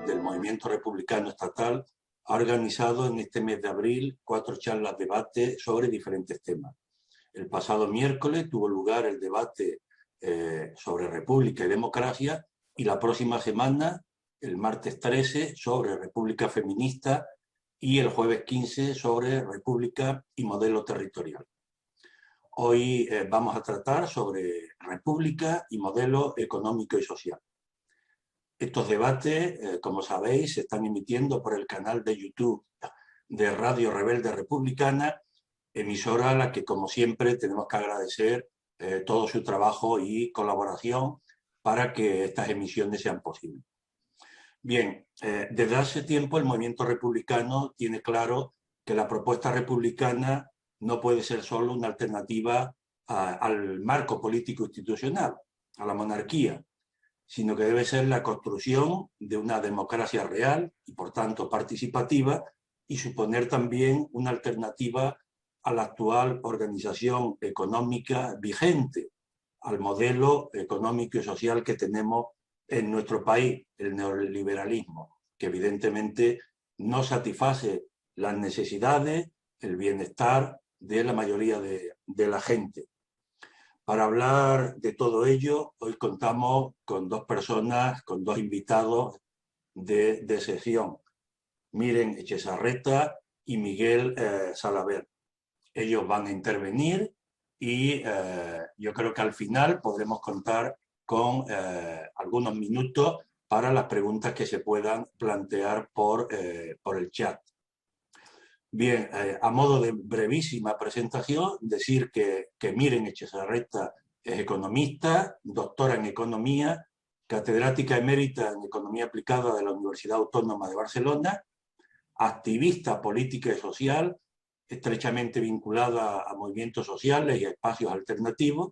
del Movimiento Republicano Estatal ha organizado en este mes de abril 4 charlas de debate sobre diferentes temas. El pasado miércoles tuvo lugar el debate sobre República y Democracia, y la próxima semana, el martes 13, sobre República Feminista, y el jueves 15 sobre República y Modelo Territorial. Hoy vamos a tratar sobre República y Modelo Económico y Social. Estos debates, como sabéis, se están emitiendo por el canal de YouTube de Radio Rebelde Republicana, emisora a la que, como siempre, tenemos que agradecer todo su trabajo y colaboración para que estas emisiones sean posibles. Bien, desde hace tiempo el movimiento republicano tiene claro que la propuesta republicana no puede ser solo una alternativa al marco político institucional, a la monarquía, sino que debe ser la construcción de una democracia real y, por tanto, participativa, y suponer también una alternativa a la actual organización económica vigente, al modelo económico y social que tenemos en nuestro país, el neoliberalismo, que evidentemente no satisface las necesidades, el bienestar de la mayoría de la gente. Para hablar de todo ello, hoy contamos con dos personas, con dos invitados de sesión, Miren Echezarreta y Miguel Salaver. Ellos van a intervenir y yo creo que al final podremos contar con algunos minutos para las preguntas que se puedan plantear por el chat. Bien, a modo de brevísima presentación, decir que Miren Echezarreta es economista, doctora en economía, catedrática emérita en economía aplicada de la Universidad Autónoma de Barcelona, activista política y social, estrechamente vinculada a movimientos sociales y a espacios alternativos,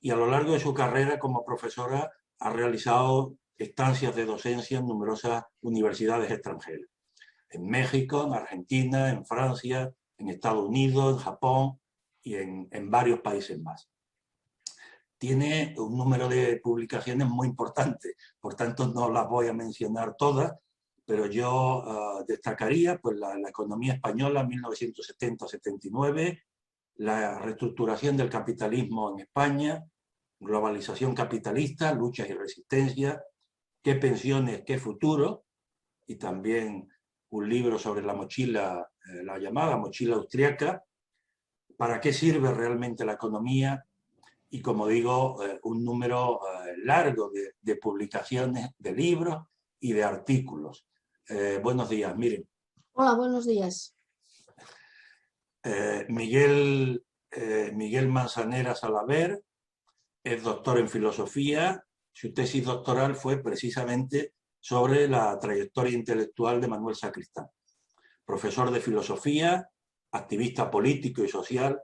y a lo largo de su carrera como profesora ha realizado estancias de docencia en numerosas universidades extranjeras, en México, en Argentina, en Francia, en Estados Unidos, en Japón y en varios países más. Tiene un número de publicaciones muy importante, por tanto no las voy a mencionar todas, pero yo destacaría pues, la economía española 1970-79, la reestructuración del capitalismo en España, globalización capitalista, luchas y resistencias, qué pensiones, qué futuro, y también un libro sobre la mochila, la llamada mochila austriaca, para qué sirve realmente la economía, y como digo, un número largo de publicaciones, de libros y de artículos. Buenos días, Miren. Hola, buenos días. Miguel Manzanera Salaver es doctor en filosofía. Su tesis doctoral fue precisamente sobre la trayectoria intelectual de Manuel Sacristán. Profesor de filosofía, activista político y social,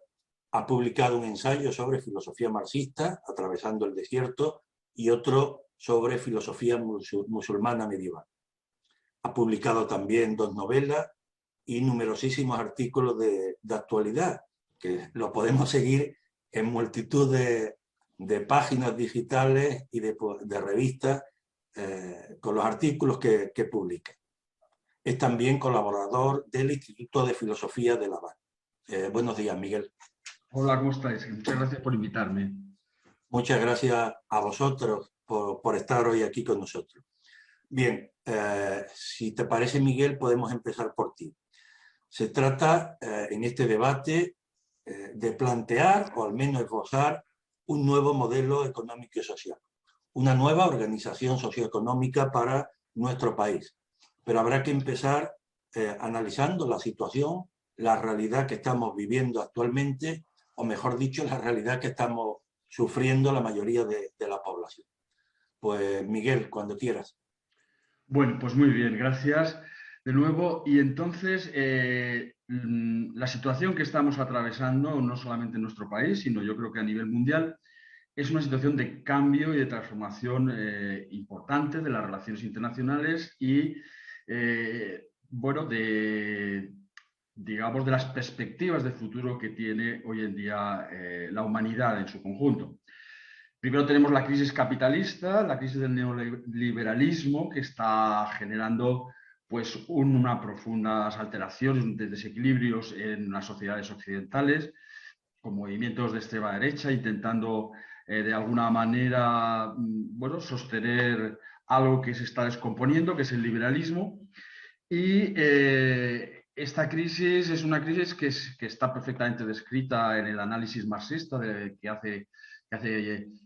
ha publicado un ensayo sobre filosofía marxista, Atravesando el desierto, y otro sobre filosofía musulmana medieval. Ha publicado también 2 novelas y numerosísimos artículos de actualidad, que lo podemos seguir en multitud de páginas digitales y de revistas con los artículos que publica. Es también colaborador del Instituto de Filosofía de La Habana. Buenos días, Miguel. Hola, ¿cómo estáis? Muchas gracias por invitarme. Muchas gracias a vosotros por estar hoy aquí con nosotros. Bien, si te parece, Miguel, podemos empezar por ti. Se trata en este debate de plantear, o al menos esbozar, un nuevo modelo económico y social, una nueva organización socioeconómica para nuestro país. Pero habrá que empezar analizando la situación, la realidad que estamos viviendo actualmente, o mejor dicho, la realidad que estamos sufriendo la mayoría de la población. Pues Miguel, cuando quieras. Bueno, pues muy bien, gracias de nuevo. Y entonces, la situación que estamos atravesando, no solamente en nuestro país, sino yo creo que a nivel mundial, es una situación de cambio y de transformación importante de las relaciones internacionales y, bueno, digamos, de las perspectivas de futuro que tiene hoy en día la humanidad en su conjunto. Primero tenemos la crisis capitalista, la crisis del neoliberalismo, que está generando pues, unas profundas alteraciones, desequilibrios en las sociedades occidentales, con movimientos de extrema derecha intentando de alguna manera bueno, sostener algo que se está descomponiendo, que es el liberalismo. Y esta crisis es una crisis que está perfectamente descrita en el análisis marxista que hace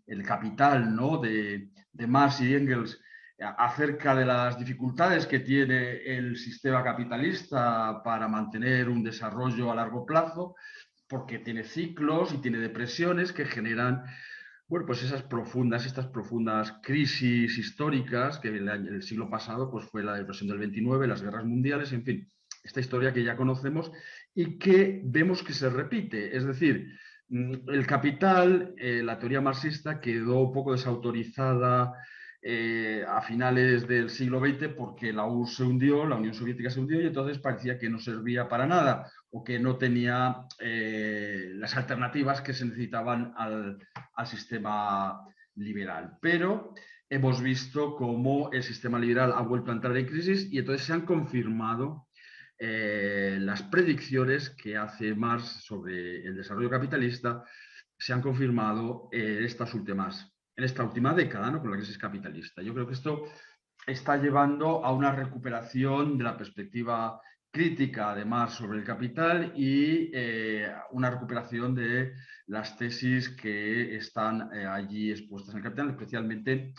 el Capital, ¿no? de Marx y Engels, acerca de las dificultades que tiene el sistema capitalista para mantener un desarrollo a largo plazo, porque tiene ciclos y tiene depresiones que generan bueno, pues estas profundas crisis históricas que el siglo pasado pues fue la depresión del 29, las guerras mundiales, en fin, esta historia que ya conocemos y que vemos que se repite. Es decir, el Capital, la teoría marxista, quedó un poco desautorizada a finales del siglo XX porque la URSS se hundió, la Unión Soviética se hundió y entonces parecía que no servía para nada o que no tenía las alternativas que se necesitaban al sistema liberal. Pero hemos visto cómo el sistema liberal ha vuelto a entrar en crisis y entonces se han confirmado las predicciones que hace Marx sobre el desarrollo capitalista, se han confirmado en esta última década, ¿no? Con la crisis capitalista. Yo creo que esto está llevando a una recuperación de la perspectiva crítica de Marx sobre el capital y una recuperación de las tesis que están allí expuestas en el capital, especialmente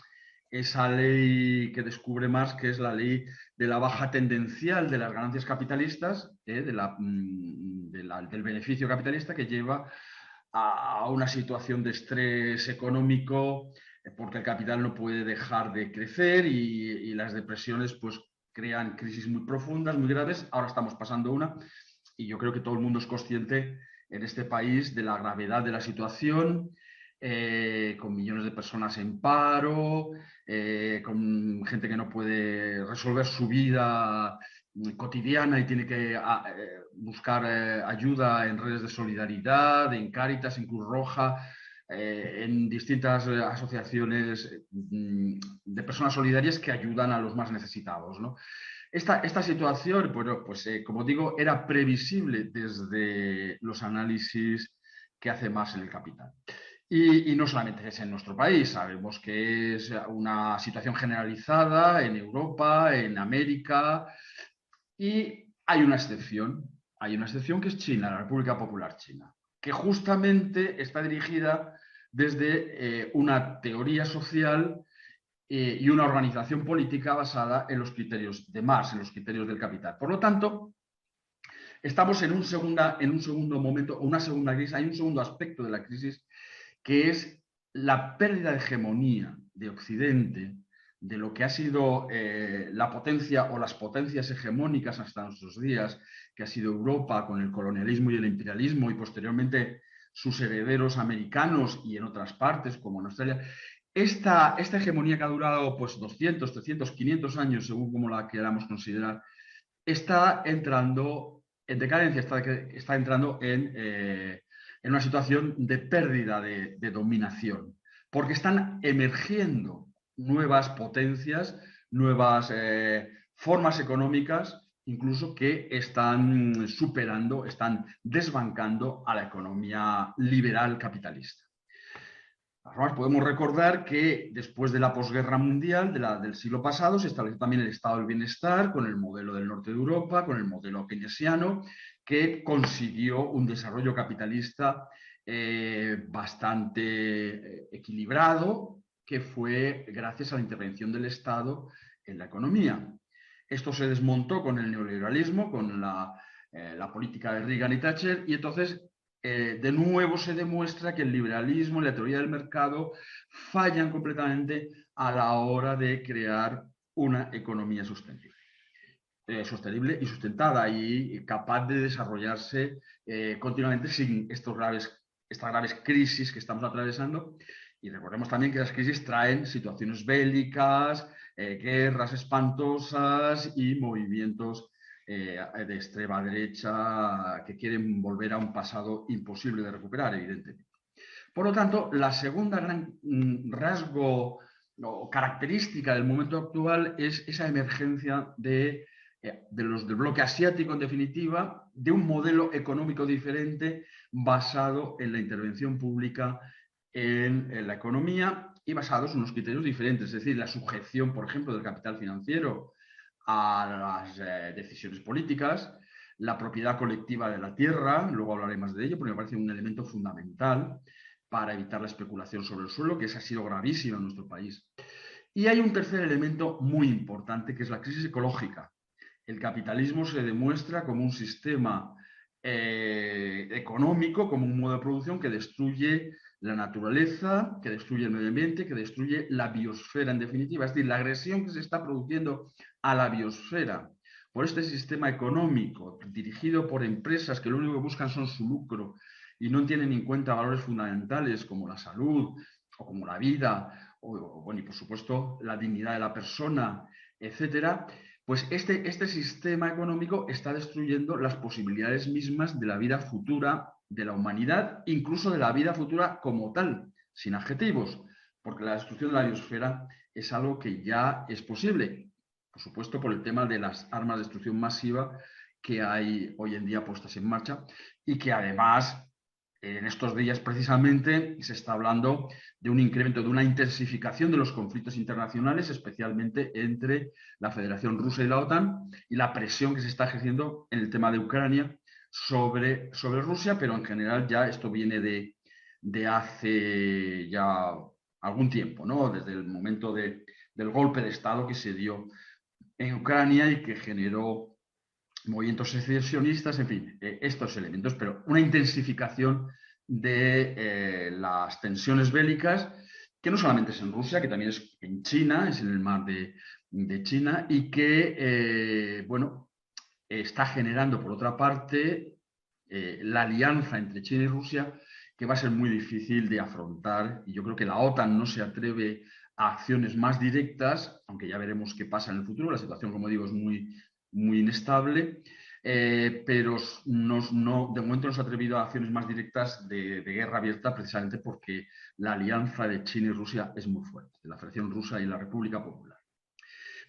esa ley que descubre Marx, que es la ley de la baja tendencial de las ganancias capitalistas, del beneficio capitalista, que lleva a una situación de estrés económico porque el capital no puede dejar de crecer y las depresiones pues crean crisis muy profundas, muy graves. Ahora estamos pasando una y yo creo que todo el mundo es consciente en este país de la gravedad de la situación, con millones de personas en paro, con gente que no puede resolver su vida cotidiana y tiene que buscar ayuda en redes de solidaridad, en Cáritas, en Cruz Roja, en distintas asociaciones de personas solidarias que ayudan a los más necesitados, ¿no? Esta situación, bueno, pues como digo, era previsible desde los análisis que hace Marx en el Capital. Y no solamente es en nuestro país, sabemos que es una situación generalizada en Europa, en América, y hay una excepción que es China, la República Popular China, que justamente está dirigida desde una teoría social y una organización política basada en los criterios de Marx, en los criterios del capital. Por lo tanto, estamos en un segundo momento, una segunda crisis, hay un segundo aspecto de la crisis, que es la pérdida de hegemonía de Occidente, de lo que ha sido la potencia o las potencias hegemónicas hasta nuestros días, que ha sido Europa con el colonialismo y el imperialismo y posteriormente sus herederos americanos y en otras partes como en Australia. Esta hegemonía que ha durado pues 200, 300, 500 años, según como la queramos considerar, está entrando en decadencia, está entrando en una situación de pérdida de dominación, porque están emergiendo nuevas potencias, nuevas formas económicas, incluso que están superando, están desbancando a la economía liberal capitalista. Además, podemos recordar que después de la posguerra mundial del siglo pasado se estableció también el estado del bienestar con el modelo del norte de Europa, con el modelo keynesiano, que consiguió un desarrollo capitalista bastante equilibrado, que fue gracias a la intervención del Estado en la economía. Esto se desmontó con el neoliberalismo, con la política de Reagan y Thatcher, y entonces de nuevo se demuestra que el liberalismo y la teoría del mercado fallan completamente a la hora de crear una economía sostenible y sustentada y capaz de desarrollarse continuamente sin estas graves crisis que estamos atravesando. Y recordemos también que las crisis traen situaciones bélicas, guerras espantosas y movimientos de extrema derecha que quieren volver a un pasado imposible de recuperar, evidentemente. Por lo tanto, la segunda gran rasgo o característica del momento actual es esa emergencia del bloque asiático, en definitiva, de un modelo económico diferente basado en la intervención pública en la economía y basados en unos criterios diferentes, es decir, la sujeción, por ejemplo, del capital financiero a las decisiones políticas, la propiedad colectiva de la tierra, luego hablaré más de ello, porque me parece un elemento fundamental para evitar la especulación sobre el suelo, que esa ha sido gravísima en nuestro país. Y hay un tercer elemento muy importante, que es la crisis ecológica. El capitalismo se demuestra como un sistema económico, como un modo de producción que destruye la naturaleza, que destruye el medio ambiente, que destruye la biosfera en definitiva. Es decir, la agresión que se está produciendo a la biosfera por este sistema económico dirigido por empresas que lo único que buscan son su lucro y no tienen en cuenta valores fundamentales como la salud o como la vida bueno, y por supuesto la dignidad de la persona, etcétera, pues este sistema económico está destruyendo las posibilidades mismas de la vida futura de la humanidad, incluso de la vida futura como tal, sin adjetivos, porque la destrucción de la biosfera es algo que ya es posible, por supuesto por el tema de las armas de destrucción masiva que hay hoy en día puestas en marcha y que además en estos días precisamente se está hablando de un incremento, de una intensificación de los conflictos internacionales, especialmente entre la Federación Rusa y la OTAN, y la presión que se está ejerciendo en el tema de Ucrania sobre Rusia, pero en general ya esto viene de hace ya algún tiempo, ¿no? Desde el momento del golpe de Estado que se dio en Ucrania y que generó movimientos secesionistas, en fin, estos elementos, pero una intensificación de las tensiones bélicas, que no solamente es en Rusia, que también es en China, es en el mar de China, y que, bueno, está generando, por otra parte, la alianza entre China y Rusia, que va a ser muy difícil de afrontar, y yo creo que la OTAN no se atreve a acciones más directas, aunque ya veremos qué pasa en el futuro, la situación, como digo, es muy inestable, pero de momento no se ha atrevido a acciones más directas de guerra abierta, precisamente porque la alianza de China y Rusia es muy fuerte, la Federación Rusa y la República Popular.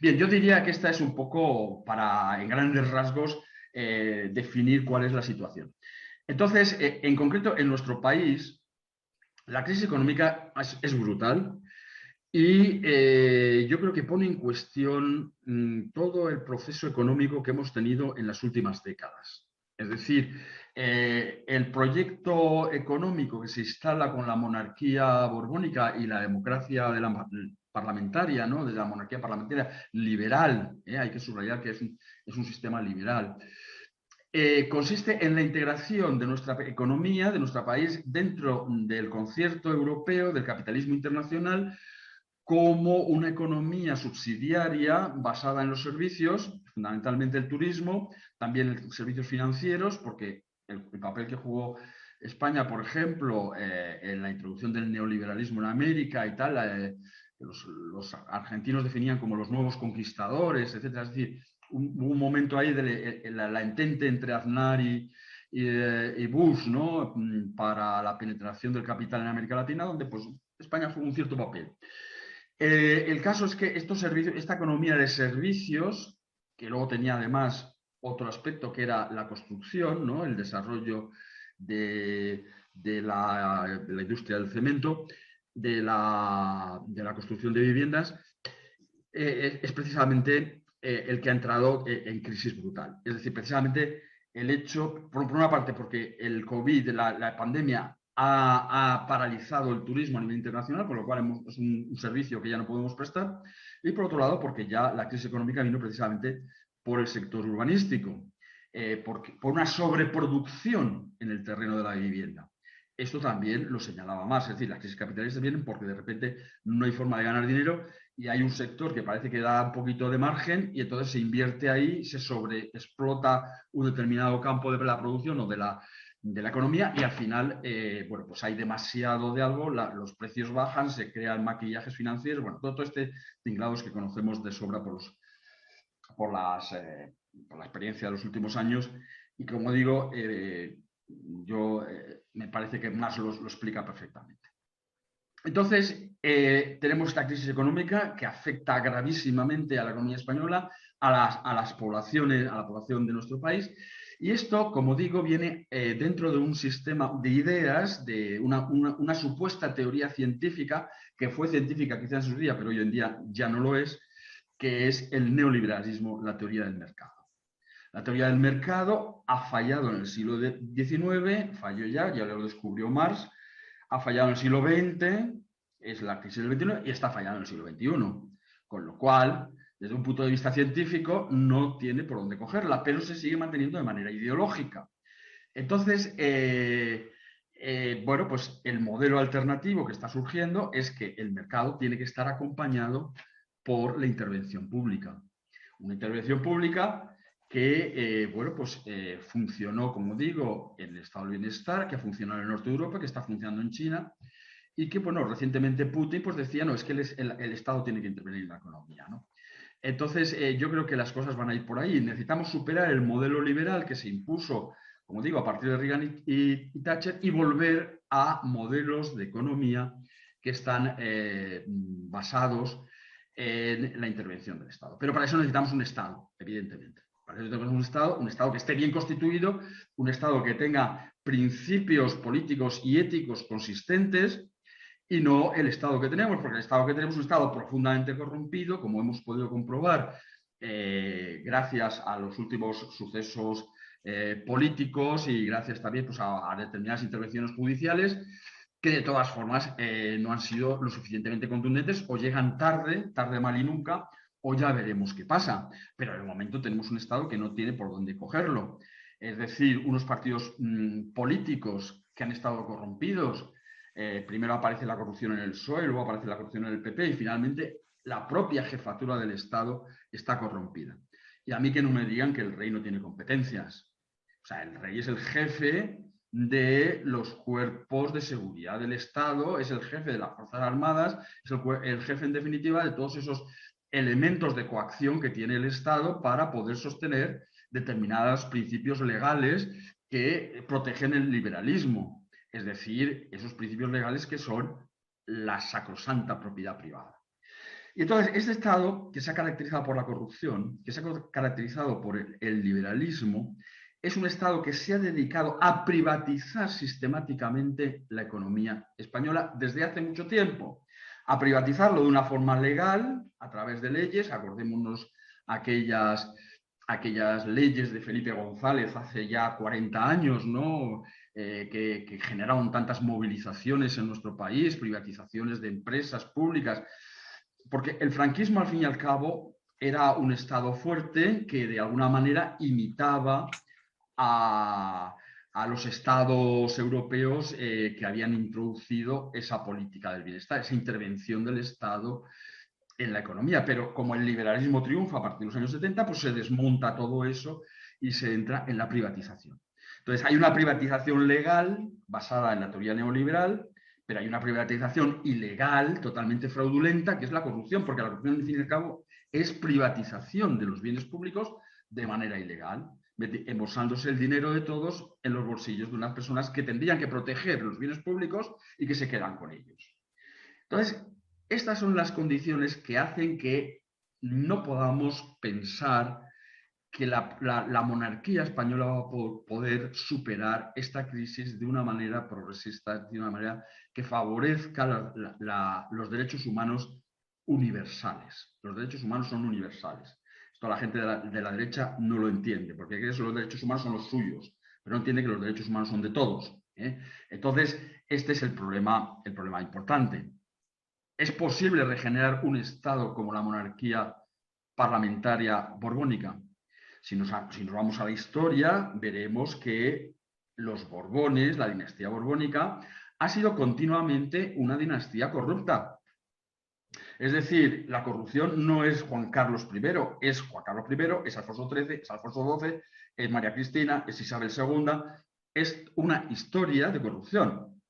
Bien, yo diría que esta es un poco para, en grandes rasgos, definir cuál es la situación. Entonces, en concreto, en nuestro país, la crisis económica es brutal. Y yo creo que pone en cuestión todo el proceso económico que hemos tenido en las últimas décadas. Es decir, el proyecto económico que se instala con la monarquía borbónica y la democracia parlamentaria, ¿no? De la monarquía parlamentaria liberal, hay que subrayar que es un sistema liberal. Consiste en la integración de nuestra economía, de nuestro país, dentro del concierto europeo del capitalismo internacional, como una economía subsidiaria basada en los servicios, fundamentalmente el turismo, también los servicios financieros, porque el papel que jugó España, por ejemplo, en la introducción del neoliberalismo en América y tal, los argentinos definían como los nuevos conquistadores, etc. Es decir, hubo un momento ahí de la entente entre Aznar y Bush, ¿no? Para la penetración del capital en América Latina, donde pues, España jugó un cierto papel. El caso es que estos servicios, esta economía de servicios, que luego tenía además otro aspecto que era la construcción, ¿no? El desarrollo de la industria del cemento, de la construcción de viviendas, es precisamente el que ha entrado en crisis brutal. Es decir, precisamente el hecho, por una parte, porque el COVID, la pandemia, ha paralizado el turismo a nivel internacional, con lo cual es un servicio que ya no podemos prestar, y por otro lado, porque ya la crisis económica vino precisamente por el sector urbanístico, por una sobreproducción en el terreno de la vivienda. Esto también lo señalaba más, es decir, las crisis capitalistas vienen porque de repente no hay forma de ganar dinero y hay un sector que parece que da un poquito de margen y entonces se invierte ahí, se sobreexplota un determinado campo de la producción o de la economía y al final, bueno, pues hay demasiado de algo, los precios bajan, se crean maquillajes financieros, bueno, todo este tinglados que conocemos de sobra por la experiencia de los últimos años y como digo, yo me parece que Marx lo explica perfectamente. Entonces, tenemos esta crisis económica que afecta gravísimamente a la economía española, a la población de nuestro país. Y esto, como digo, viene dentro de un sistema de ideas, de una supuesta teoría científica, que fue científica quizás en su día, pero hoy en día ya no lo es, que es el neoliberalismo, la teoría del mercado. La teoría del mercado ha fallado en el siglo XIX, falló ya lo descubrió Marx, ha fallado en el siglo XX, es la crisis del XXI, y está fallando en el siglo XXI. Con lo cual, desde un punto de vista científico, no tiene por dónde cogerla, pero se sigue manteniendo de manera ideológica. Entonces, bueno, pues el modelo alternativo que está surgiendo es que el mercado tiene que estar acompañado por la intervención pública. Una intervención pública que, bueno, pues funcionó, como digo, en el estado del bienestar, que ha funcionado en el norte de Europa, que está funcionando en China, y que, bueno, recientemente Putin pues decía, no, es que el Estado tiene que intervenir en la economía, ¿no? Entonces, yo creo que las cosas van a ir por ahí. Necesitamos superar el modelo liberal que se impuso, como digo, a partir de Reagan y Thatcher, y volver a modelos de economía que están basados en la intervención del Estado. Pero para eso necesitamos un Estado, evidentemente. Para eso necesitamos un Estado que esté bien constituido, un Estado que tenga principios políticos y éticos consistentes, y no el Estado que tenemos, porque el Estado que tenemos es un Estado profundamente corrompido, como hemos podido comprobar gracias a los últimos sucesos políticos y gracias también pues, a determinadas intervenciones judiciales, que de todas formas no han sido lo suficientemente contundentes o llegan tarde mal y nunca, o ya veremos qué pasa. Pero en el momento tenemos un Estado que no tiene por dónde cogerlo. Es decir, unos partidos políticos que han estado corrompidos. Primero aparece la corrupción en el PSOE, luego aparece la corrupción en el PP y finalmente la propia jefatura del Estado está corrompida. Y a mí que no me digan que el rey no tiene competencias. O sea, el rey es el jefe de los cuerpos de seguridad del Estado, es el jefe de las Fuerzas Armadas, es el jefe en definitiva de todos esos elementos de coacción que tiene el Estado para poder sostener determinados principios legales que protegen el liberalismo. Es decir, esos principios legales que son la sacrosanta propiedad privada. Y entonces, este Estado, que se ha caracterizado por la corrupción, que se ha caracterizado por el liberalismo, es un Estado que se ha dedicado a privatizar sistemáticamente la economía española desde hace mucho tiempo. A privatizarlo de una forma legal, a través de leyes, acordémonos aquellas leyes de Felipe González hace ya 40 años, ¿no? Que generaron tantas movilizaciones en nuestro país, privatizaciones de empresas públicas, porque el franquismo, al fin y al cabo, era un Estado fuerte que de alguna manera imitaba a los estados europeos que habían introducido esa política del bienestar, esa intervención del Estado en la economía. Pero como el liberalismo triunfa a partir de los años 70, pues se desmonta todo eso y se entra en la privatización. Entonces, hay una privatización legal basada en la teoría neoliberal, pero hay una privatización ilegal, totalmente fraudulenta, que es la corrupción, porque la corrupción, al fin y al cabo, es privatización de los bienes públicos de manera ilegal, embolsándose el dinero de todos en los bolsillos de unas personas que tendrían que proteger los bienes públicos y que se quedan con ellos. Entonces, estas son las condiciones que hacen que no podamos pensar que la monarquía española va a poder superar esta crisis de una manera progresista, de una manera que favorezca los derechos humanos universales. Los derechos humanos son universales. Esto la gente de la derecha no lo entiende, porque cree que los derechos humanos son los suyos, pero no entiende que los derechos humanos son de todos. Entonces, este es el problema importante. ¿Es posible regenerar un Estado como la monarquía parlamentaria borbónica? Si nos vamos a la historia, veremos que los Borbones, la dinastía borbónica, ha sido continuamente una dinastía corrupta. Es decir, la corrupción no es Juan Carlos I, es Juan Carlos I, es Alfonso XIII, es Alfonso XII, es María Cristina, es Isabel II, es una historia de corrupción,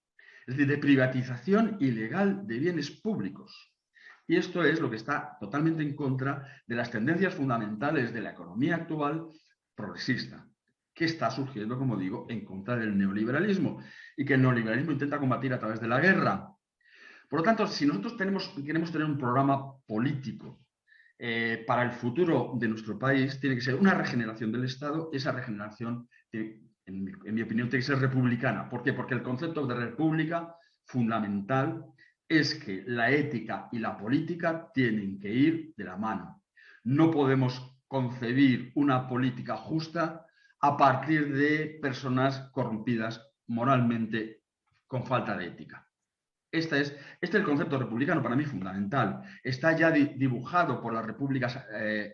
es decir, de privatización ilegal de bienes públicos. Y esto es lo que está totalmente en contra de las tendencias fundamentales de la economía actual progresista, que está surgiendo, como digo, en contra del neoliberalismo y que el neoliberalismo intenta combatir a través de la guerra. Por lo tanto, si nosotros queremos tener un programa político para el futuro de nuestro país, tiene que ser una regeneración del Estado. Esa regeneración, en mi opinión, tiene que ser republicana. ¿Por qué? Porque el concepto de república fundamental es que la ética y la política tienen que ir de la mano. No podemos concebir una política justa a partir de personas corrompidas moralmente con falta de ética. Este es el concepto republicano, para mí fundamental. Está ya dibujado por las repúblicas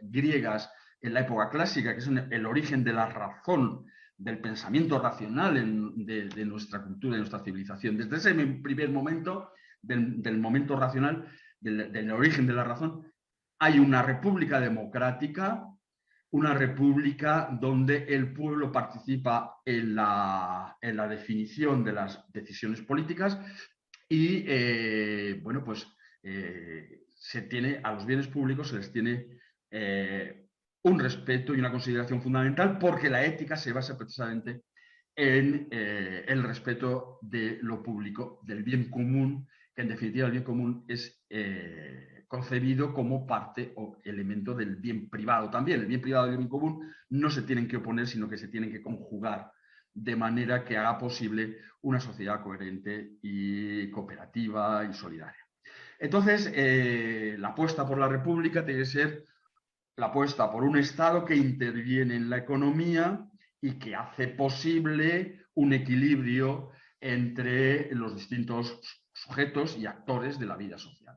griegas en la época clásica, que es el origen de la razón, del pensamiento racional de nuestra cultura, de nuestra civilización. Desde ese primer momento, del momento racional, del origen de la razón, hay una república democrática, una república donde el pueblo participa en la definición de las decisiones políticas y, bueno, pues se tiene a los bienes públicos, se les tiene un respeto y una consideración fundamental, porque la ética se basa precisamente en el respeto de lo público, del bien común, que en definitiva el bien común es concebido como parte o elemento del bien privado también. El bien privado y el bien común no se tienen que oponer, sino que se tienen que conjugar de manera que haga posible una sociedad coherente y cooperativa y solidaria. Entonces, la apuesta por la República tiene que ser la apuesta por un Estado que interviene en la economía y que hace posible un equilibrio entre los distintos sujetos y actores de la vida social.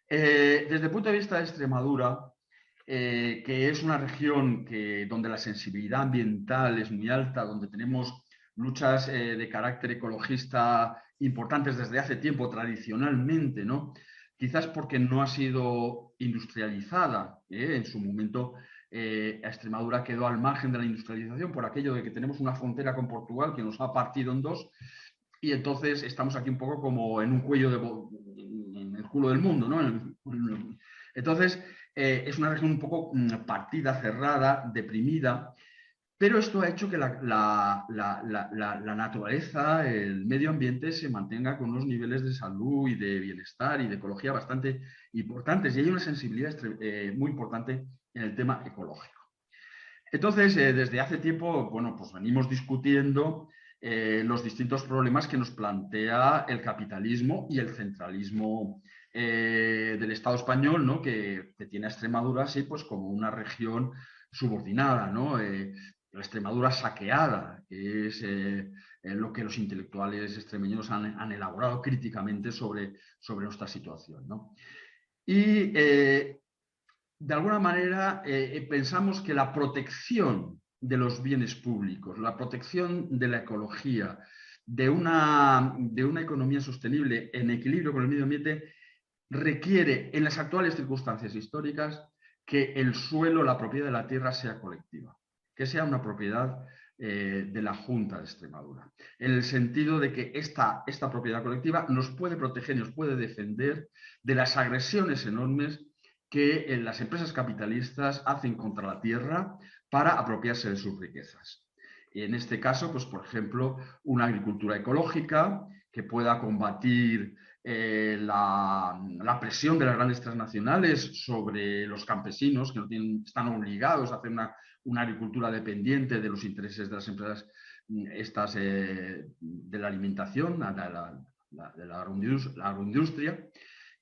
Desde el punto de vista de Extremadura, que es una región donde la sensibilidad ambiental es muy alta, donde tenemos luchas de carácter ecologista importantes desde hace tiempo, tradicionalmente, ¿no? Quizás porque no ha sido industrializada. En su momento, Extremadura quedó al margen de la industrialización por aquello de que tenemos una frontera con Portugal que nos ha partido en dos, y entonces estamos aquí un poco como en un cuello en el culo del mundo, ¿no? Entonces, es una región un poco partida, cerrada, deprimida, pero esto ha hecho que la naturaleza, el medio ambiente se mantenga con unos niveles de salud y de bienestar y de ecología bastante importantes, y hay una sensibilidad muy importante en el tema ecológico. Entonces, desde hace tiempo, bueno, pues venimos discutiendo los distintos problemas que nos plantea el capitalismo y el centralismo del Estado español, ¿no? que tiene a Extremadura así, pues, como una región subordinada, ¿no? La Extremadura saqueada, que es lo que los intelectuales extremeños han elaborado críticamente sobre nuestra situación, ¿no? Y de alguna manera pensamos que la protección de los bienes públicos, la protección de la ecología, de una economía sostenible en equilibrio con el medio ambiente, requiere en las actuales circunstancias históricas que el suelo, la propiedad de la tierra sea colectiva, que sea una propiedad de la Junta de Extremadura, en el sentido de que esta propiedad colectiva nos puede proteger, nos puede defender de las agresiones enormes que las empresas capitalistas hacen contra la tierra para apropiarse de sus riquezas. En este caso, pues, por ejemplo, una agricultura ecológica que pueda combatir la presión de las grandes transnacionales sobre los campesinos, que están obligados a hacer una agricultura dependiente de los intereses de las empresas de la alimentación, de la agroindustria.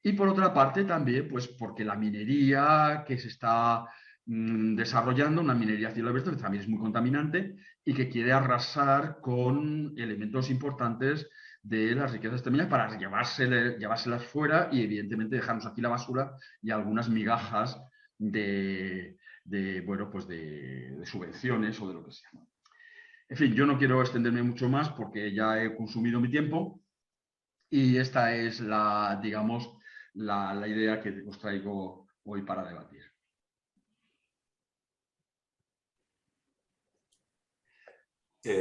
Y por otra parte también, pues, porque la minería que se está desarrollando, una minería a cielo abierto, que también es muy contaminante y que quiere arrasar con elementos importantes de las riquezas extremeñas para llevárselas fuera y, evidentemente, dejarnos aquí la basura y algunas migajas de subvenciones o de lo que sea. En fin, yo no quiero extenderme mucho más porque ya he consumido mi tiempo, y esta es la idea que os traigo hoy para debatir.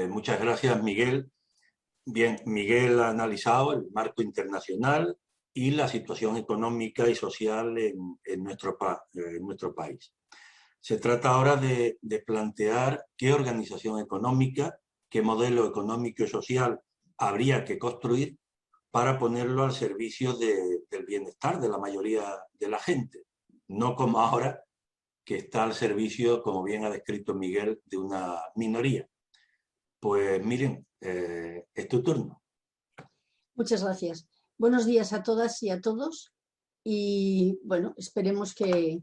Muchas gracias, Miguel. Bien, Miguel ha analizado el marco internacional y la situación económica y social en nuestro país. Se trata ahora de plantear qué organización económica, qué modelo económico y social habría que construir para ponerlo al servicio del bienestar de la mayoría de la gente, no como ahora, que está al servicio, como bien ha descrito Miguel, de una minoría. Pues miren, es tu turno. Muchas gracias. Buenos días a todas y a todos. Y bueno, esperemos que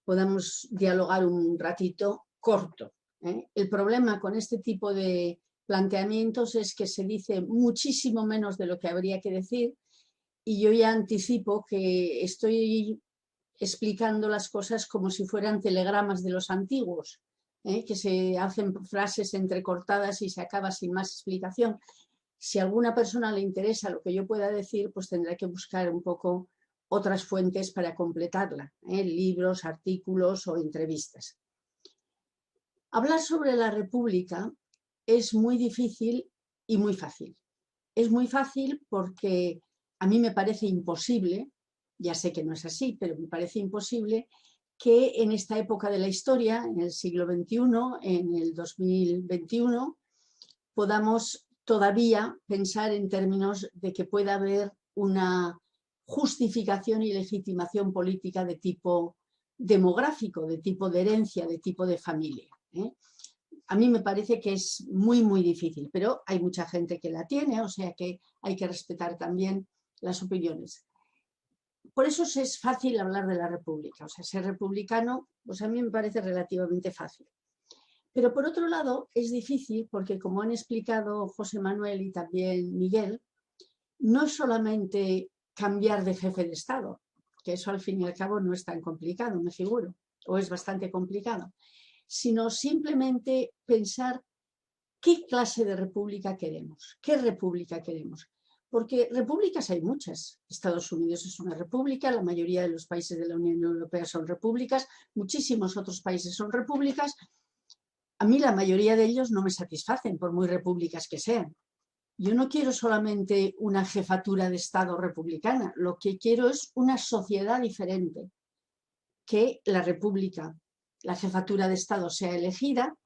podamos dialogar un ratito corto, ¿eh? El problema con este tipo de planteamientos es que se dice muchísimo menos de lo que habría que decir, y yo ya anticipo que estoy explicando las cosas como si fueran telegramas de los antiguos, que se hacen frases entrecortadas y se acaba sin más explicación. Si a alguna persona le interesa lo que yo pueda decir, pues tendrá que buscar un poco otras fuentes para completarla, libros, artículos o entrevistas. Hablar sobre la República es muy difícil y muy fácil. Es muy fácil porque a mí me parece imposible, ya sé que no es así, pero me parece imposible que en esta época de la historia, en el siglo XXI, en el 2021, podamos todavía pensar en términos de que pueda haber una justificación y legitimación política de tipo demográfico, de tipo de herencia, de tipo de familia. A mí me parece que es muy, muy difícil, pero hay mucha gente que la tiene, o sea que hay que respetar también las opiniones. Por eso es fácil hablar de la República, o sea, ser republicano, pues a mí me parece relativamente fácil. Pero por otro lado es difícil porque, como han explicado José Manuel y también Miguel, no es solamente cambiar de jefe de Estado, que eso al fin y al cabo no es tan complicado, me figuro, o es bastante complicado, sino simplemente pensar qué clase de república queremos, qué república queremos. Porque repúblicas hay muchas. Estados Unidos es una república, la mayoría de los países de la Unión Europea son repúblicas, muchísimos otros países son repúblicas. A mí la mayoría de ellos no me satisfacen, por muy repúblicas que sean. Yo no quiero solamente una jefatura de Estado republicana, lo que quiero es una sociedad diferente, que la república, la jefatura de Estado sea elegida,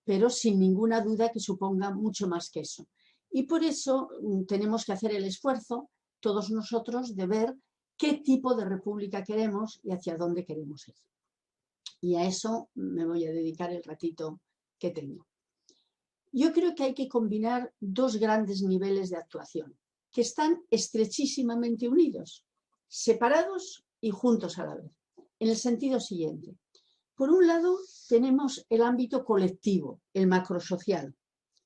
pero sin ninguna duda que suponga mucho más que eso. Y por eso tenemos que hacer el esfuerzo, todos nosotros, de ver qué tipo de república queremos y hacia dónde queremos ir. Y a eso me voy a dedicar el ratito que tengo. Yo creo que hay que combinar dos grandes niveles de actuación, que están estrechísimamente unidos, separados y juntos a la vez, en el sentido siguiente. Por un lado, tenemos el ámbito colectivo, el macrosocial,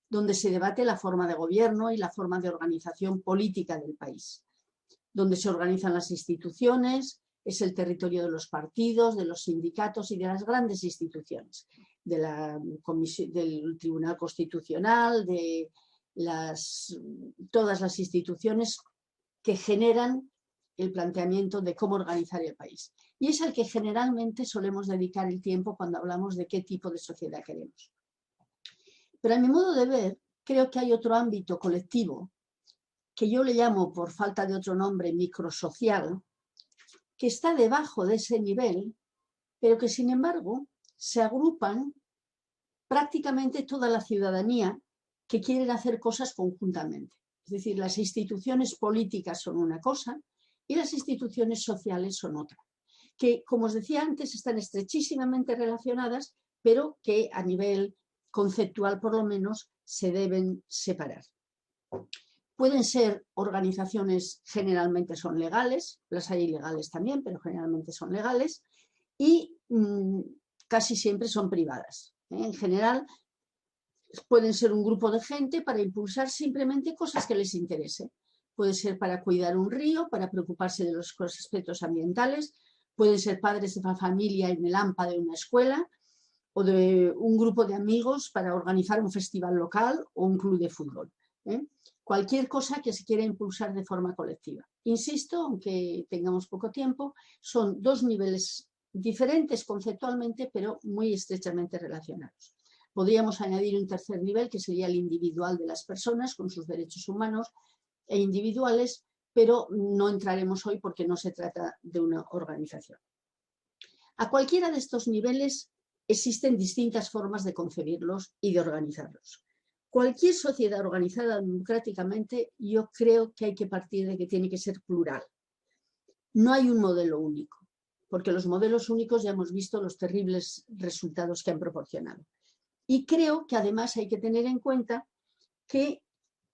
donde se debate la forma de gobierno y la forma de organización política del país, donde se organizan las instituciones, es el territorio de los partidos, de los sindicatos y de las grandes instituciones, de la del Tribunal Constitucional, de todas las instituciones que generan el planteamiento de cómo organizar el país. Y es al que generalmente solemos dedicar el tiempo cuando hablamos de qué tipo de sociedad queremos. Pero a mi modo de ver, creo que hay otro ámbito colectivo, que yo le llamo, por falta de otro nombre, microsocial, que está debajo de ese nivel, pero que sin embargo se agrupan prácticamente toda la ciudadanía que quieren hacer cosas conjuntamente. Es decir, las instituciones políticas son una cosa y las instituciones sociales son otra, que, como os decía antes, están estrechísimamente relacionadas, pero que a nivel conceptual, por lo menos, se deben separar. Pueden ser organizaciones, generalmente son legales, las hay ilegales también, pero generalmente son legales, y casi siempre son privadas. En general, pueden ser un grupo de gente para impulsar simplemente cosas que les interese. Puede ser para cuidar un río, para preocuparse de los aspectos ambientales, pueden ser padres de familia en el AMPA de una escuela, o de un grupo de amigos para organizar un festival local o un club de fútbol. Cualquier cosa que se quiera impulsar de forma colectiva. Insisto, aunque tengamos poco tiempo, son dos niveles diferentes conceptualmente, pero muy estrechamente relacionados. Podríamos añadir un tercer nivel, que sería el individual de las personas, con sus derechos humanos e individuales, pero no entraremos hoy porque no se trata de una organización. A cualquiera de estos niveles existen distintas formas de concebirlos y de organizarlos. Cualquier sociedad organizada democráticamente, yo creo que hay que partir de que tiene que ser plural. No hay un modelo único, porque los modelos únicos ya hemos visto los terribles resultados que han proporcionado. Y creo que además hay que tener en cuenta que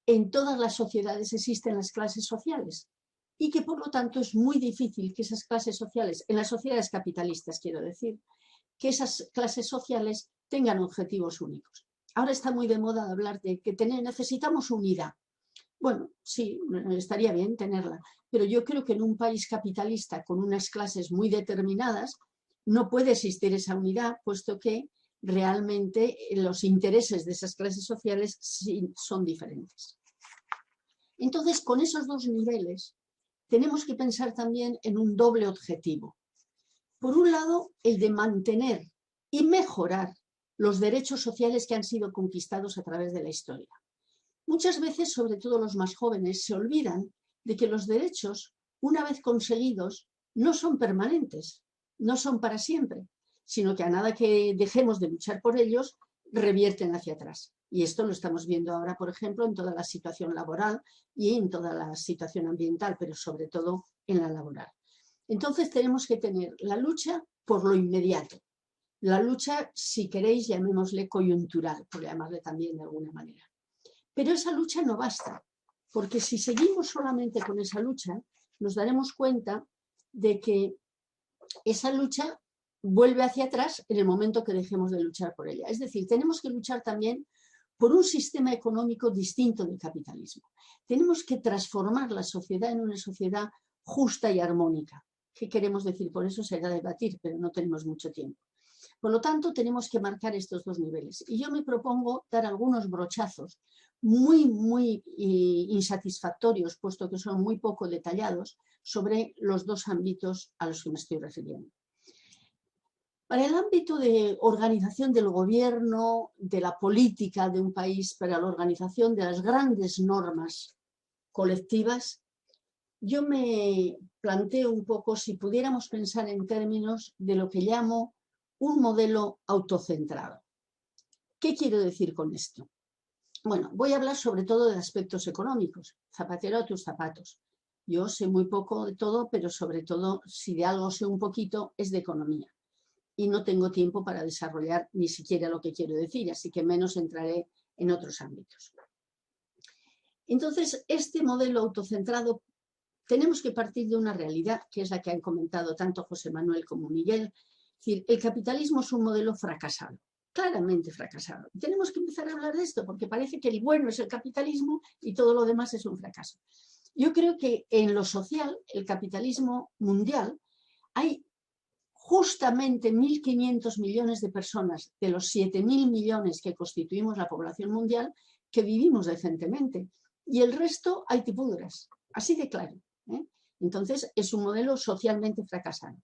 en todas las sociedades existen las clases sociales y que por lo tanto es muy difícil que esas clases sociales, en las sociedades capitalistas quiero decir, que esas clases sociales tengan objetivos únicos. Ahora está muy de moda hablar de que necesitamos unidad. Bueno, sí, estaría bien tenerla, pero yo creo que en un país capitalista con unas clases muy determinadas no puede existir esa unidad, puesto que realmente los intereses de esas clases sociales sí son diferentes. Entonces, con esos dos niveles, tenemos que pensar también en un doble objetivo. Por un lado, el de mantener y mejorar los derechos sociales que han sido conquistados a través de la historia. Muchas veces, sobre todo los más jóvenes, se olvidan de que los derechos, una vez conseguidos, no son permanentes, no son para siempre, sino que a nada que dejemos de luchar por ellos, revierten hacia atrás. Y esto lo estamos viendo ahora, por ejemplo, en toda la situación laboral y en toda la situación ambiental, pero sobre todo en la laboral. Entonces tenemos que tener la lucha por lo inmediato. La lucha, si queréis, llamémosle coyuntural, por llamarle también de alguna manera. Pero esa lucha no basta, porque si seguimos solamente con esa lucha, nos daremos cuenta de que esa lucha vuelve hacia atrás en el momento que dejemos de luchar por ella. Es decir, tenemos que luchar también por un sistema económico distinto del capitalismo. Tenemos que transformar la sociedad en una sociedad justa y armónica. ¿Qué queremos decir? Por eso será debatir, pero no tenemos mucho tiempo. Por lo tanto, tenemos que marcar estos dos niveles. Y yo me propongo dar algunos brochazos muy insatisfactorios, puesto que son muy poco detallados, sobre los dos ámbitos a los que me estoy refiriendo. Para el ámbito de organización del gobierno, de la política de un país, para la organización de las grandes normas colectivas, yo me planteo un poco si pudiéramos pensar en términos de lo que llamo un modelo autocentrado. ¿Qué quiero decir con esto? Bueno, voy a hablar sobre todo de aspectos económicos, zapatero a tus zapatos. Yo sé muy poco de todo, pero sobre todo, si de algo sé un poquito, es de economía. Y no tengo tiempo para desarrollar ni siquiera lo que quiero decir, así que menos entraré en otros ámbitos. Entonces, este modelo autocentrado, tenemos que partir de una realidad, que es la que han comentado tanto José Manuel como Miguel. Es decir, el capitalismo es un modelo fracasado, claramente fracasado. Tenemos que empezar a hablar de esto, porque parece que el bueno es el capitalismo y todo lo demás es un fracaso. Yo creo que en lo social, el capitalismo mundial, hay justamente 1.500 millones de personas de los 7.000 millones que constituimos la población mundial que vivimos decentemente. Y el resto hay tipúduras, así de claro. Entonces, es un modelo socialmente fracasado.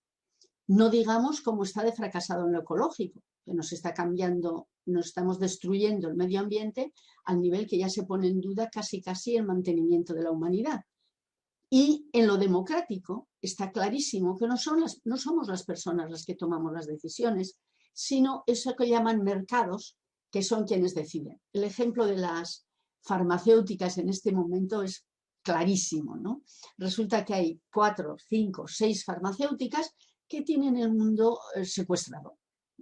No digamos cómo está de fracasado en lo ecológico, que nos está cambiando, nos estamos destruyendo el medio ambiente al nivel que ya se pone en duda casi el mantenimiento de la humanidad. Y en lo democrático está clarísimo que no somos las personas las que tomamos las decisiones, sino eso que llaman mercados, que son quienes deciden. El ejemplo de las farmacéuticas en este momento es clarísimo, ¿no? Resulta que hay 4, 5, 6 farmacéuticas que tienen el mundo secuestrado.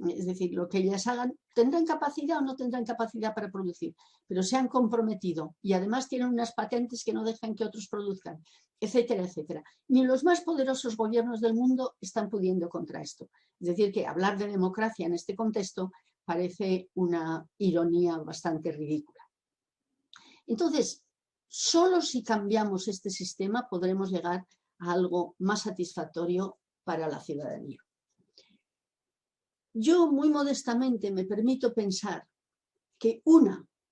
Es decir, lo que ellas hagan, tendrán capacidad o no tendrán capacidad para producir, pero se han comprometido y además tienen unas patentes que no dejan que otros produzcan, etcétera, etcétera. Ni los más poderosos gobiernos del mundo están pudiendo contra esto. Es decir, que hablar de democracia en este contexto parece una ironía bastante ridícula. Entonces, solo si cambiamos este sistema podremos llegar a algo más satisfactorio para la ciudadanía. Yo muy modestamente me permito pensar que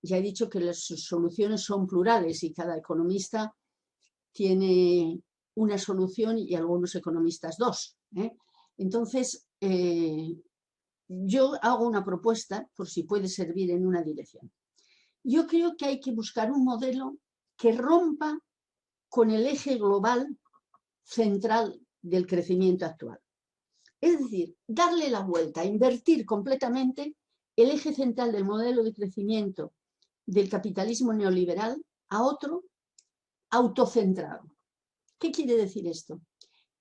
ya he dicho que las soluciones son plurales y cada economista tiene una solución y algunos economistas dos. Entonces, yo hago una propuesta por si puede servir en una dirección. Yo creo que hay que buscar un modelo que rompa con el eje global central del crecimiento actual. Es decir, darle la vuelta, invertir completamente el eje central del modelo de crecimiento del capitalismo neoliberal a otro autocentrado. ¿Qué quiere decir esto?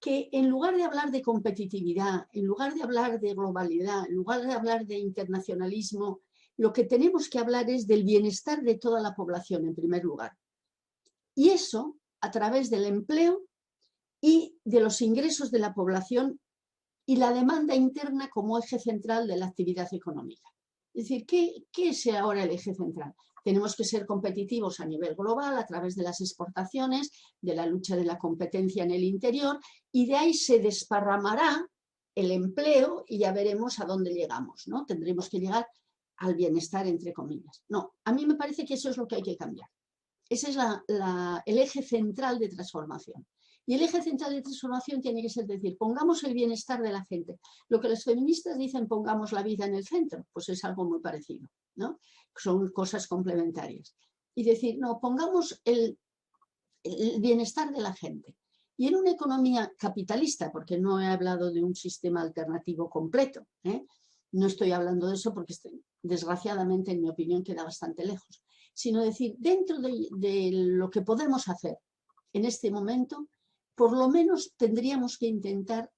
Que en lugar de hablar de competitividad, en lugar de hablar de globalidad, en lugar de hablar de internacionalismo, lo que tenemos que hablar es del bienestar de toda la población en primer lugar. Y eso a través del empleo y de los ingresos de la población y la demanda interna como eje central de la actividad económica. Es decir, ¿qué es ahora el eje central? Tenemos que ser competitivos a nivel global a través de las exportaciones, de la lucha de la competencia en el interior, y de ahí se desparramará el empleo y ya veremos a dónde llegamos, ¿no? Tendremos que llegar al bienestar, entre comillas. No, a mí me parece que eso es lo que hay que cambiar. Ese es el eje central de transformación. Y el eje central de transformación tiene que ser decir, pongamos el bienestar de la gente. Lo que los feministas dicen, pongamos la vida en el centro, pues es algo muy parecido, ¿no? Son cosas complementarias. Y decir, no, pongamos el bienestar de la gente. Y en una economía capitalista, porque no he hablado de un sistema alternativo completo, no estoy hablando de eso porque desgraciadamente, en mi opinión, queda bastante lejos, sino decir, dentro de lo que podemos hacer en este momento, por lo menos tendríamos que intentar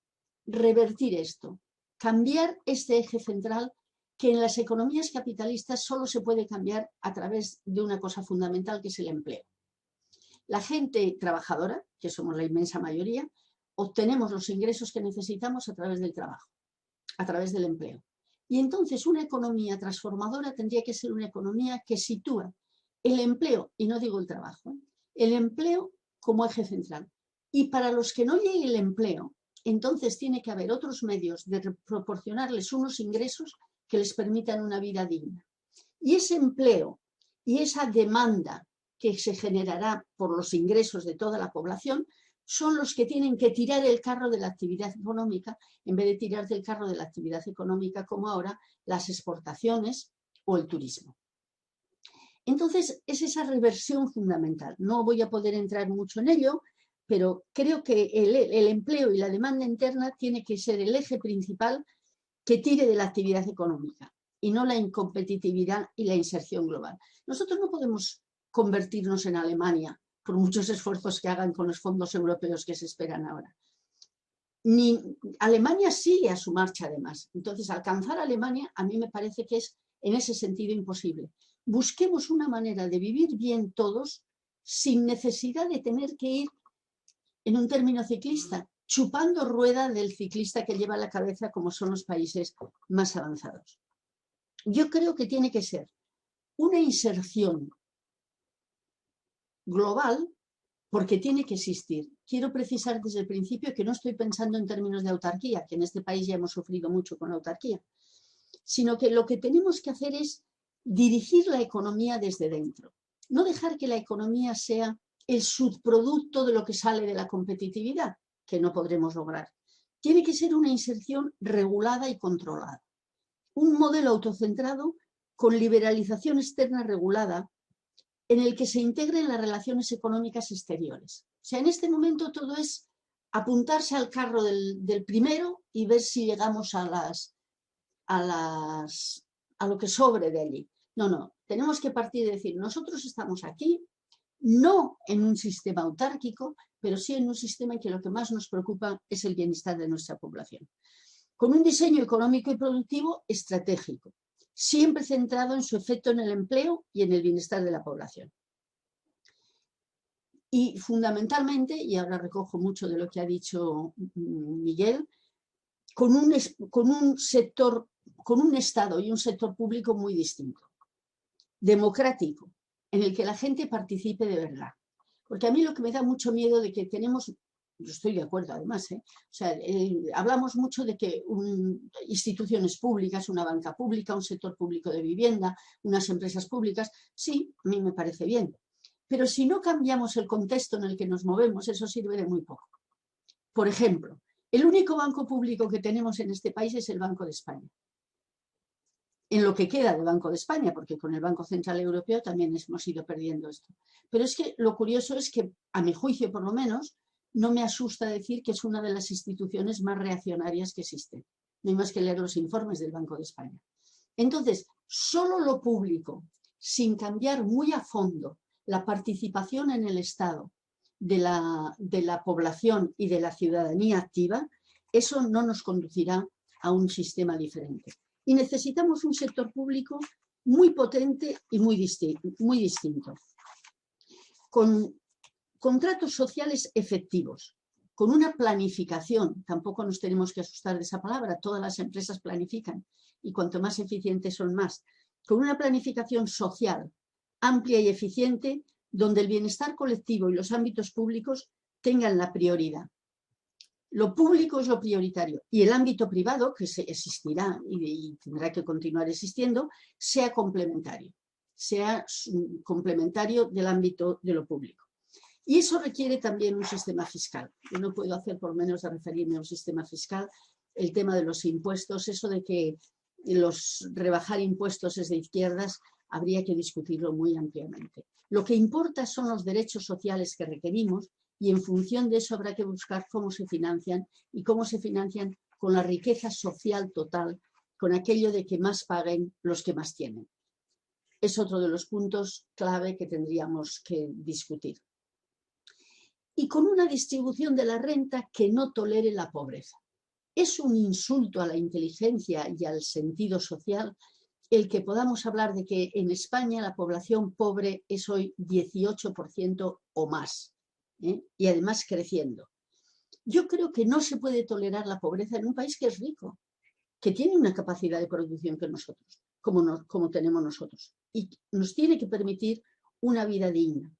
revertir esto, cambiar este eje central que en las economías capitalistas solo se puede cambiar a través de una cosa fundamental que es el empleo. La gente trabajadora, que somos la inmensa mayoría, obtenemos los ingresos que necesitamos a través del trabajo, a través del empleo. Y entonces una economía transformadora tendría que ser una economía que sitúa el empleo, y no digo el trabajo, el empleo como eje central. Y para los que no llegue el empleo, entonces tiene que haber otros medios de proporcionarles unos ingresos que les permitan una vida digna. Y ese empleo y esa demanda que se generará por los ingresos de toda la población son los que tienen que tirar el carro de la actividad económica en vez de tirar del carro de la actividad económica como ahora las exportaciones o el turismo. Entonces es esa reversión fundamental. No voy a poder entrar mucho en ello, pero creo que el empleo y la demanda interna tiene que ser el eje principal que tire de la actividad económica y no la incompetitividad y la inserción global. Nosotros no podemos convertirnos en Alemania por muchos esfuerzos que hagan con los fondos europeos que se esperan ahora. Ni Alemania sigue a su marcha además. Entonces, alcanzar a Alemania a mí me parece que es en ese sentido imposible. Busquemos una manera de vivir bien todos sin necesidad de tener que ir, en un término ciclista, chupando rueda del ciclista que lleva la cabeza como son los países más avanzados. Yo creo que tiene que ser una inserción global porque tiene que existir. Quiero precisar desde el principio que no estoy pensando en términos de autarquía, que en este país ya hemos sufrido mucho con la autarquía, sino que lo que tenemos que hacer es dirigir la economía desde dentro. No dejar que la economía sea el subproducto de lo que sale de la competitividad, que no podremos lograr. Tiene que ser una inserción regulada y controlada. Un modelo autocentrado con liberalización externa regulada en el que se integren las relaciones económicas exteriores. O sea, en este momento todo es apuntarse al carro del primero y ver si llegamos a lo que sobre de allí. No, tenemos que partir de decir, nosotros estamos aquí, no en un sistema autárquico, pero sí en un sistema en que lo que más nos preocupa es el bienestar de nuestra población. Con un diseño económico y productivo estratégico, siempre centrado en su efecto en el empleo y en el bienestar de la población. Y fundamentalmente, y ahora recojo mucho de lo que ha dicho Miguel, con un Estado y un sector público muy distinto, democrático, en el que la gente participe de verdad. Porque a mí lo que me da mucho miedo de que tenemos, yo estoy de acuerdo además, hablamos mucho de que instituciones públicas, una banca pública, un sector público de vivienda, unas empresas públicas, sí, a mí me parece bien. Pero si no cambiamos el contexto en el que nos movemos, eso sirve de muy poco. Por ejemplo, el único banco público que tenemos en este país es el Banco de España. En lo que queda del Banco de España, porque con el Banco Central Europeo también hemos ido perdiendo esto. Pero es que lo curioso es que, a mi juicio por lo menos, no me asusta decir que es una de las instituciones más reaccionarias que existen. No hay más que leer los informes del Banco de España. Entonces, solo lo público, sin cambiar muy a fondo la participación en el Estado de la población y de la ciudadanía activa, eso no nos conducirá a un sistema diferente. Y necesitamos un sector público muy potente y muy distinto, con contratos sociales efectivos, con una planificación. Tampoco nos tenemos que asustar de esa palabra, todas las empresas planifican y cuanto más eficientes son más, con una planificación social amplia y eficiente donde el bienestar colectivo y los ámbitos públicos tengan la prioridad. Lo público es lo prioritario y el ámbito privado, que existirá y tendrá que continuar existiendo, sea complementario del ámbito de lo público. Y eso requiere también un sistema fiscal. Yo no puedo hacer por menos de referirme a un sistema fiscal. El tema de los impuestos, eso de que rebajar impuestos es de izquierdas, habría que discutirlo muy ampliamente. Lo que importa son los derechos sociales que requerimos y en función de eso habrá que buscar cómo se financian y cómo se financian con la riqueza social total, con aquello de que más paguen los que más tienen. Es otro de los puntos clave que tendríamos que discutir. Y con una distribución de la renta que no tolere la pobreza. Es un insulto a la inteligencia y al sentido social el que podamos hablar de que en España la población pobre es hoy 18% o más, y además creciendo. Yo creo que no se puede tolerar la pobreza en un país que es rico, que tiene una capacidad de producción que nosotros, como tenemos nosotros, y nos tiene que permitir una vida digna,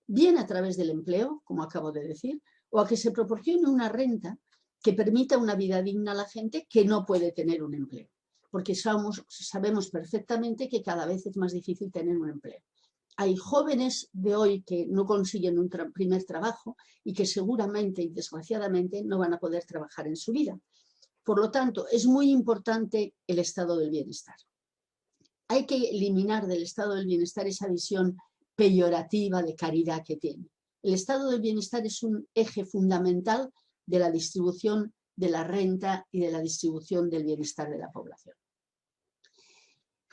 bien a través del empleo, como acabo de decir, o a que se proporcione una renta que permita una vida digna a la gente que no puede tener un empleo, porque sabemos perfectamente que cada vez es más difícil tener un empleo. Hay jóvenes de hoy que no consiguen un primer trabajo y que seguramente y desgraciadamente no van a poder trabajar en su vida. Por lo tanto, es muy importante el estado del bienestar. Hay que eliminar del estado del bienestar esa visión peyorativa de caridad que tiene. El estado del bienestar es un eje fundamental de la distribución de la renta y de la distribución del bienestar de la población.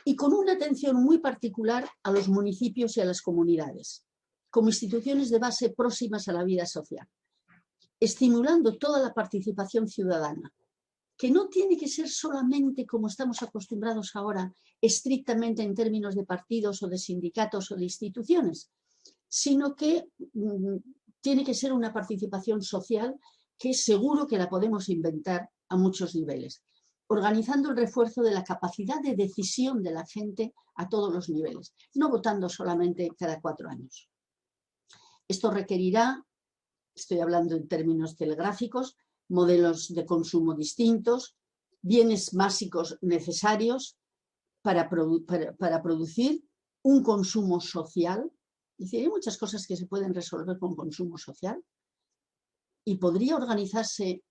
Y con una atención muy particular a los municipios y a las comunidades, como instituciones de base próximas a la vida social, estimulando toda la participación ciudadana, que no tiene que ser solamente como estamos acostumbrados ahora, estrictamente en términos de partidos o de sindicatos o de instituciones, sino que tiene que ser una participación social que seguro que la podemos inventar a muchos niveles, organizando el refuerzo de la capacidad de decisión de la gente a todos los niveles, no votando solamente cada 4 años. Esto requerirá, estoy hablando en términos telegráficos, modelos de consumo distintos, bienes básicos necesarios para producir un consumo social. Es decir, hay muchas cosas que se pueden resolver con consumo social y podría organizarse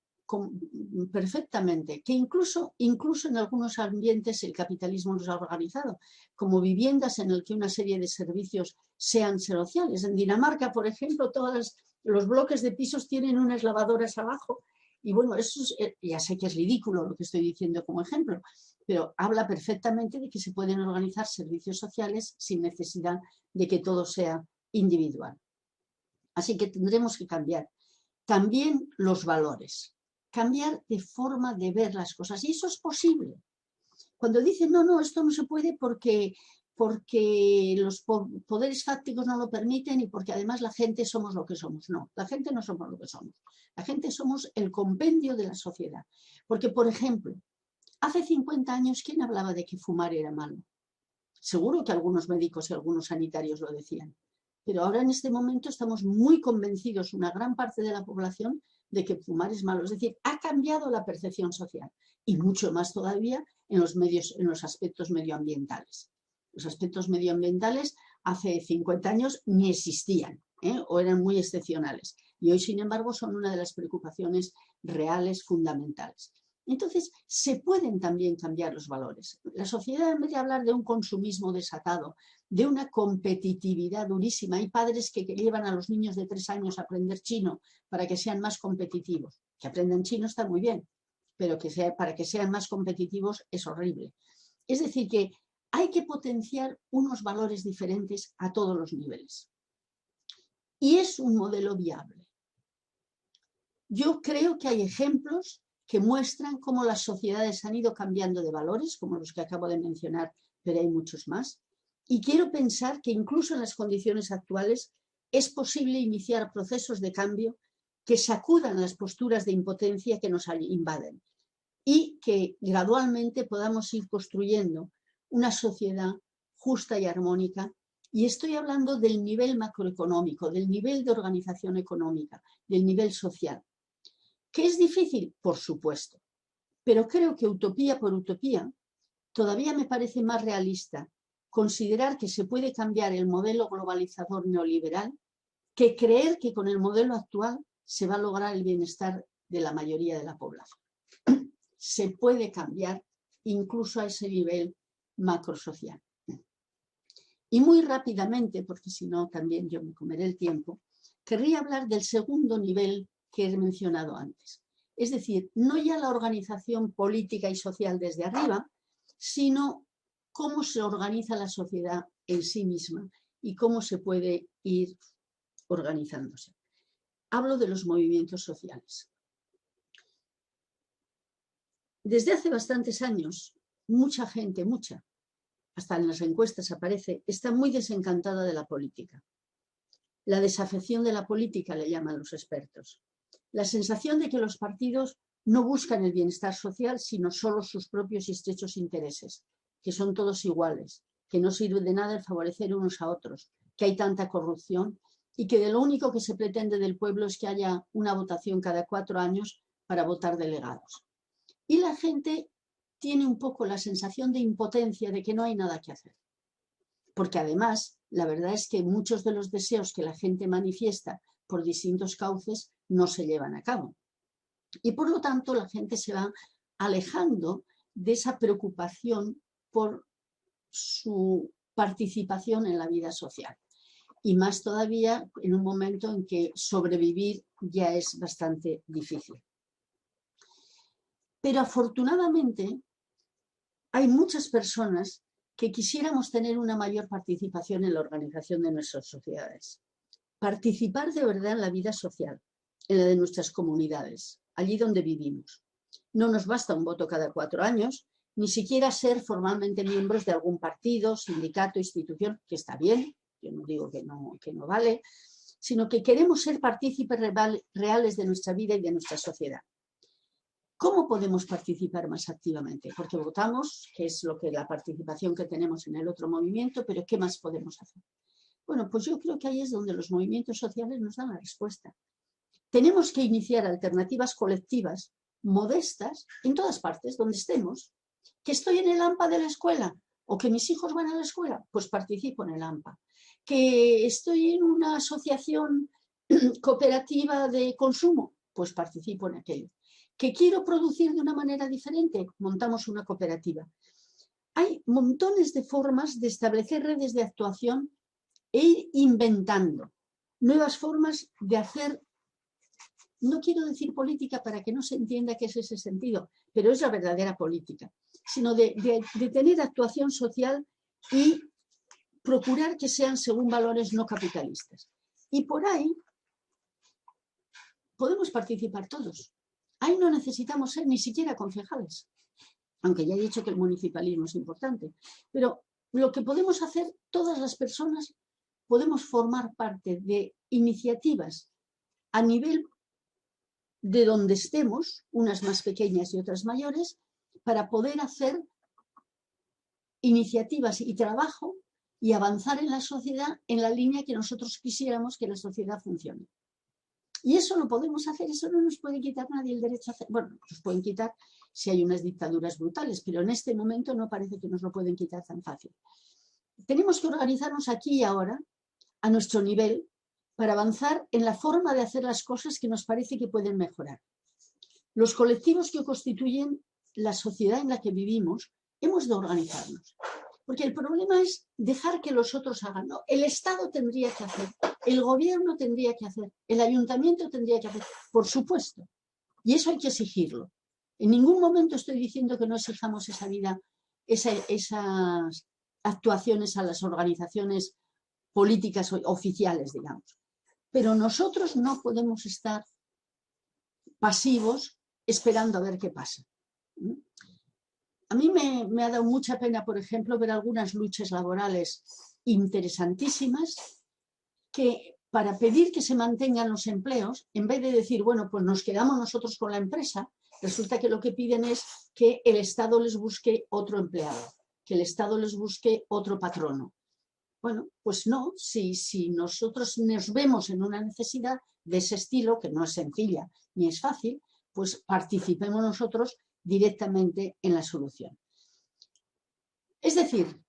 perfectamente, que incluso en algunos ambientes el capitalismo los ha organizado, como viviendas en las que una serie de servicios sean sociales. En Dinamarca, por ejemplo, todos los bloques de pisos tienen unas lavadoras abajo. Y bueno, eso ya sé que es ridículo lo que estoy diciendo como ejemplo, pero habla perfectamente de que se pueden organizar servicios sociales sin necesidad de que todo sea individual. Así que tendremos que cambiar también los valores, cambiar de forma de ver las cosas. Y eso es posible. Cuando dicen, no, esto no se puede porque los poderes fácticos no lo permiten y porque además la gente somos lo que somos. No, la gente no somos lo que somos. La gente somos el compendio de la sociedad. Porque, por ejemplo, hace 50 años, ¿quién hablaba de que fumar era malo? Seguro que algunos médicos y algunos sanitarios lo decían. Pero ahora en este momento estamos muy convencidos, una gran parte de la población, de que fumar es malo. Es decir, ha cambiado la percepción social y mucho más todavía en los aspectos medioambientales. Los aspectos medioambientales hace 50 años ni existían, o eran muy excepcionales. Y hoy, sin embargo, son una de las preocupaciones reales fundamentales. Entonces, se pueden también cambiar los valores. La sociedad, en vez de hablar de un consumismo desatado, de una competitividad durísima, hay padres que llevan a los niños de 3 años a aprender chino para que sean más competitivos. Que aprendan chino está muy bien, pero para que sean más competitivos es horrible. Es decir, que hay que potenciar unos valores diferentes a todos los niveles. Y es un modelo viable. Yo creo que hay ejemplos que muestran cómo las sociedades han ido cambiando de valores, como los que acabo de mencionar, pero hay muchos más. Y quiero pensar que incluso en las condiciones actuales es posible iniciar procesos de cambio que sacudan las posturas de impotencia que nos invaden y que gradualmente podamos ir construyendo una sociedad justa y armónica. Y estoy hablando del nivel macroeconómico, del nivel de organización económica, del nivel social. ¿Que es difícil? Por supuesto. Pero creo que utopía por utopía todavía me parece más realista considerar que se puede cambiar el modelo globalizador neoliberal que creer que con el modelo actual se va a lograr el bienestar de la mayoría de la población. Se puede cambiar incluso a ese nivel macrosocial. Y muy rápidamente, porque si no también yo me comeré el tiempo, querría hablar del segundo nivel que he mencionado antes. Es decir, no ya la organización política y social desde arriba, sino cómo se organiza la sociedad en sí misma y cómo se puede ir organizándose. Hablo de los movimientos sociales. Desde hace bastantes años, mucha gente, hasta en las encuestas aparece, está muy desencantada de la política. La desafección de la política le llaman los expertos. La sensación de que los partidos no buscan el bienestar social, sino solo sus propios y estrechos intereses, que son todos iguales, que no sirve de nada el favorecer unos a otros, que hay tanta corrupción y que de lo único que se pretende del pueblo es que haya una votación cada 4 años para votar delegados. Y la gente tiene un poco la sensación de impotencia de que no hay nada que hacer. Porque además, la verdad es que muchos de los deseos que la gente manifiesta por distintos cauces no se llevan a cabo. Y por lo tanto, la gente se va alejando de esa preocupación por su participación en la vida social. Y más todavía en un momento en que sobrevivir ya es bastante difícil. Pero afortunadamente hay muchas personas que quisiéramos tener una mayor participación en la organización de nuestras sociedades. Participar de verdad en la vida social, en la de nuestras comunidades, allí donde vivimos. No nos basta un voto cada 4 años, ni siquiera ser formalmente miembros de algún partido, sindicato, institución, que está bien, yo no digo que no vale, sino que queremos ser partícipes reales de nuestra vida y de nuestra sociedad. ¿Cómo podemos participar más activamente? Porque votamos, que es la participación que tenemos en el otro movimiento, pero ¿qué más podemos hacer? Bueno, pues yo creo que ahí es donde los movimientos sociales nos dan la respuesta. Tenemos que iniciar alternativas colectivas, modestas, en todas partes, donde estemos. ¿Que estoy en el AMPA de la escuela? ¿O que mis hijos van a la escuela? Pues participo en el AMPA. ¿Que estoy en una asociación cooperativa de consumo? Pues participo en aquello. ¿Que quiero producir de una manera diferente? Montamos una cooperativa. Hay montones de formas de establecer redes de actuación e ir inventando nuevas formas de hacer, no quiero decir política para que no se entienda que es ese sentido, pero es la verdadera política, sino de tener actuación social y procurar que sean según valores no capitalistas. Y por ahí podemos participar todos. Ahí no necesitamos ser ni siquiera concejales, aunque ya he dicho que el municipalismo es importante, pero lo que podemos hacer todas las personas, podemos formar parte de iniciativas a nivel de donde estemos, unas más pequeñas y otras mayores, para poder hacer iniciativas y trabajo y avanzar en la sociedad en la línea que nosotros quisiéramos que la sociedad funcione. Y eso lo podemos hacer, eso no nos puede quitar nadie el derecho a hacer. Bueno, nos pueden quitar si hay unas dictaduras brutales, pero en este momento no parece que nos lo pueden quitar tan fácil. Tenemos que organizarnos aquí y ahora, a nuestro nivel, para avanzar en la forma de hacer las cosas que nos parece que pueden mejorar. Los colectivos que constituyen la sociedad en la que vivimos hemos de organizarnos. Porque el problema es dejar que los otros hagan. No, el Estado tendría que hacer, el gobierno tendría que hacer, el ayuntamiento tendría que hacer, por supuesto. Y eso hay que exigirlo. En ningún momento estoy diciendo que no exijamos esa vida, esas actuaciones a las organizaciones políticas oficiales, digamos. Pero nosotros no podemos estar pasivos esperando a ver qué pasa. A mí me ha dado mucha pena, por ejemplo, ver algunas luchas laborales interesantísimas que para pedir que se mantengan los empleos, en vez de decir, bueno, pues nos quedamos nosotros con la empresa, resulta que lo que piden es que el Estado les busque otro empleado, que el Estado les busque otro patrono. Bueno, pues no, si nosotros nos vemos en una necesidad de ese estilo, que no es sencilla ni es fácil, pues participemos nosotros directamente en la solución. Es decir,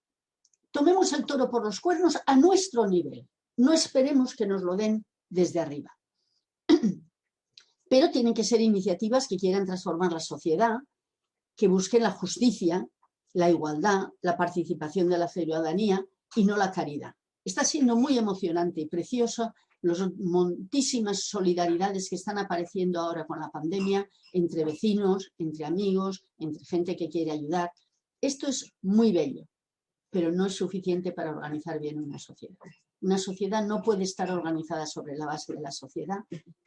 tomemos el toro por los cuernos a nuestro nivel, no esperemos que nos lo den desde arriba. Pero tienen que ser iniciativas que quieran transformar la sociedad, que busquen la justicia, la igualdad, la participación de la ciudadanía y no la caridad. Está siendo muy emocionante y precioso las montísimas solidaridades que están apareciendo ahora con la pandemia entre vecinos, entre amigos, entre gente que quiere ayudar. Esto es muy bello, pero no es suficiente para organizar bien una sociedad. Una sociedad no puede estar organizada sobre la base de la sociedad,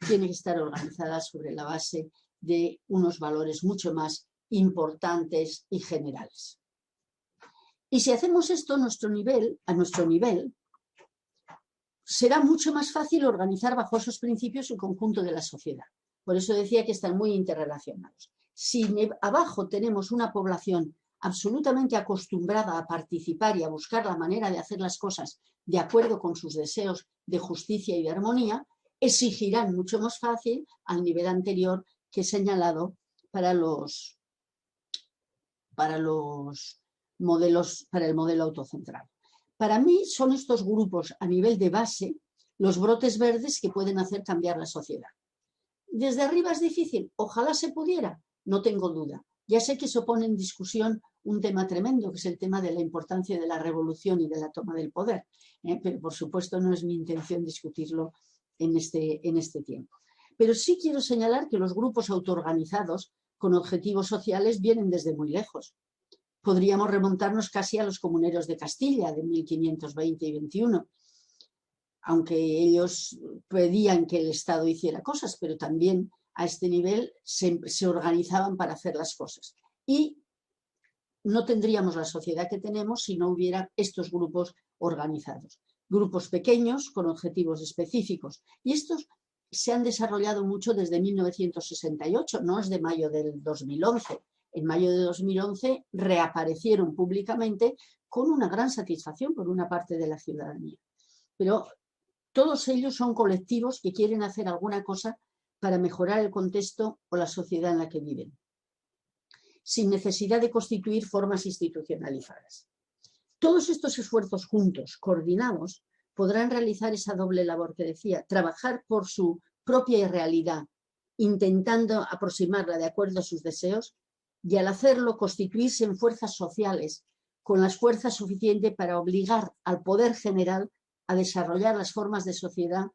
tiene que estar organizada sobre la base de unos valores mucho más importantes y generales. Y si hacemos esto a nuestro nivel, será mucho más fácil organizar bajo esos principios el conjunto de la sociedad. Por eso decía que están muy interrelacionados. Si abajo tenemos una población absolutamente acostumbrada a participar y a buscar la manera de hacer las cosas de acuerdo con sus deseos de justicia y de armonía, exigirán mucho más fácil al nivel anterior que he señalado para el modelo autocentrado. Para mí son estos grupos a nivel de base los brotes verdes que pueden hacer cambiar la sociedad. Desde arriba es difícil, ojalá se pudiera, no tengo duda. Ya sé que se pone en discusión un tema tremendo, que es el tema de la importancia de la revolución y de la toma del poder, pero por supuesto no es mi intención discutirlo en este tiempo. Pero sí quiero señalar que los grupos autoorganizados con objetivos sociales vienen desde muy lejos. Podríamos remontarnos casi a los comuneros de Castilla de 1520 y 21, aunque ellos pedían que el Estado hiciera cosas, pero también a este nivel se organizaban para hacer las cosas. Y no tendríamos la sociedad que tenemos si no hubiera estos grupos organizados. Grupos pequeños con objetivos específicos. Y estos se han desarrollado mucho desde 1968, no es de mayo del 2011. En mayo de 2011 reaparecieron públicamente con una gran satisfacción por una parte de la ciudadanía. Pero todos ellos son colectivos que quieren hacer alguna cosa para mejorar el contexto o la sociedad en la que viven, sin necesidad de constituir formas institucionalizadas. Todos estos esfuerzos juntos, coordinados, podrán realizar esa doble labor que decía, trabajar por su propia realidad, intentando aproximarla de acuerdo a sus deseos, y al hacerlo constituirse en fuerzas sociales con las fuerzas suficientes para obligar al poder general a desarrollar las formas de sociedad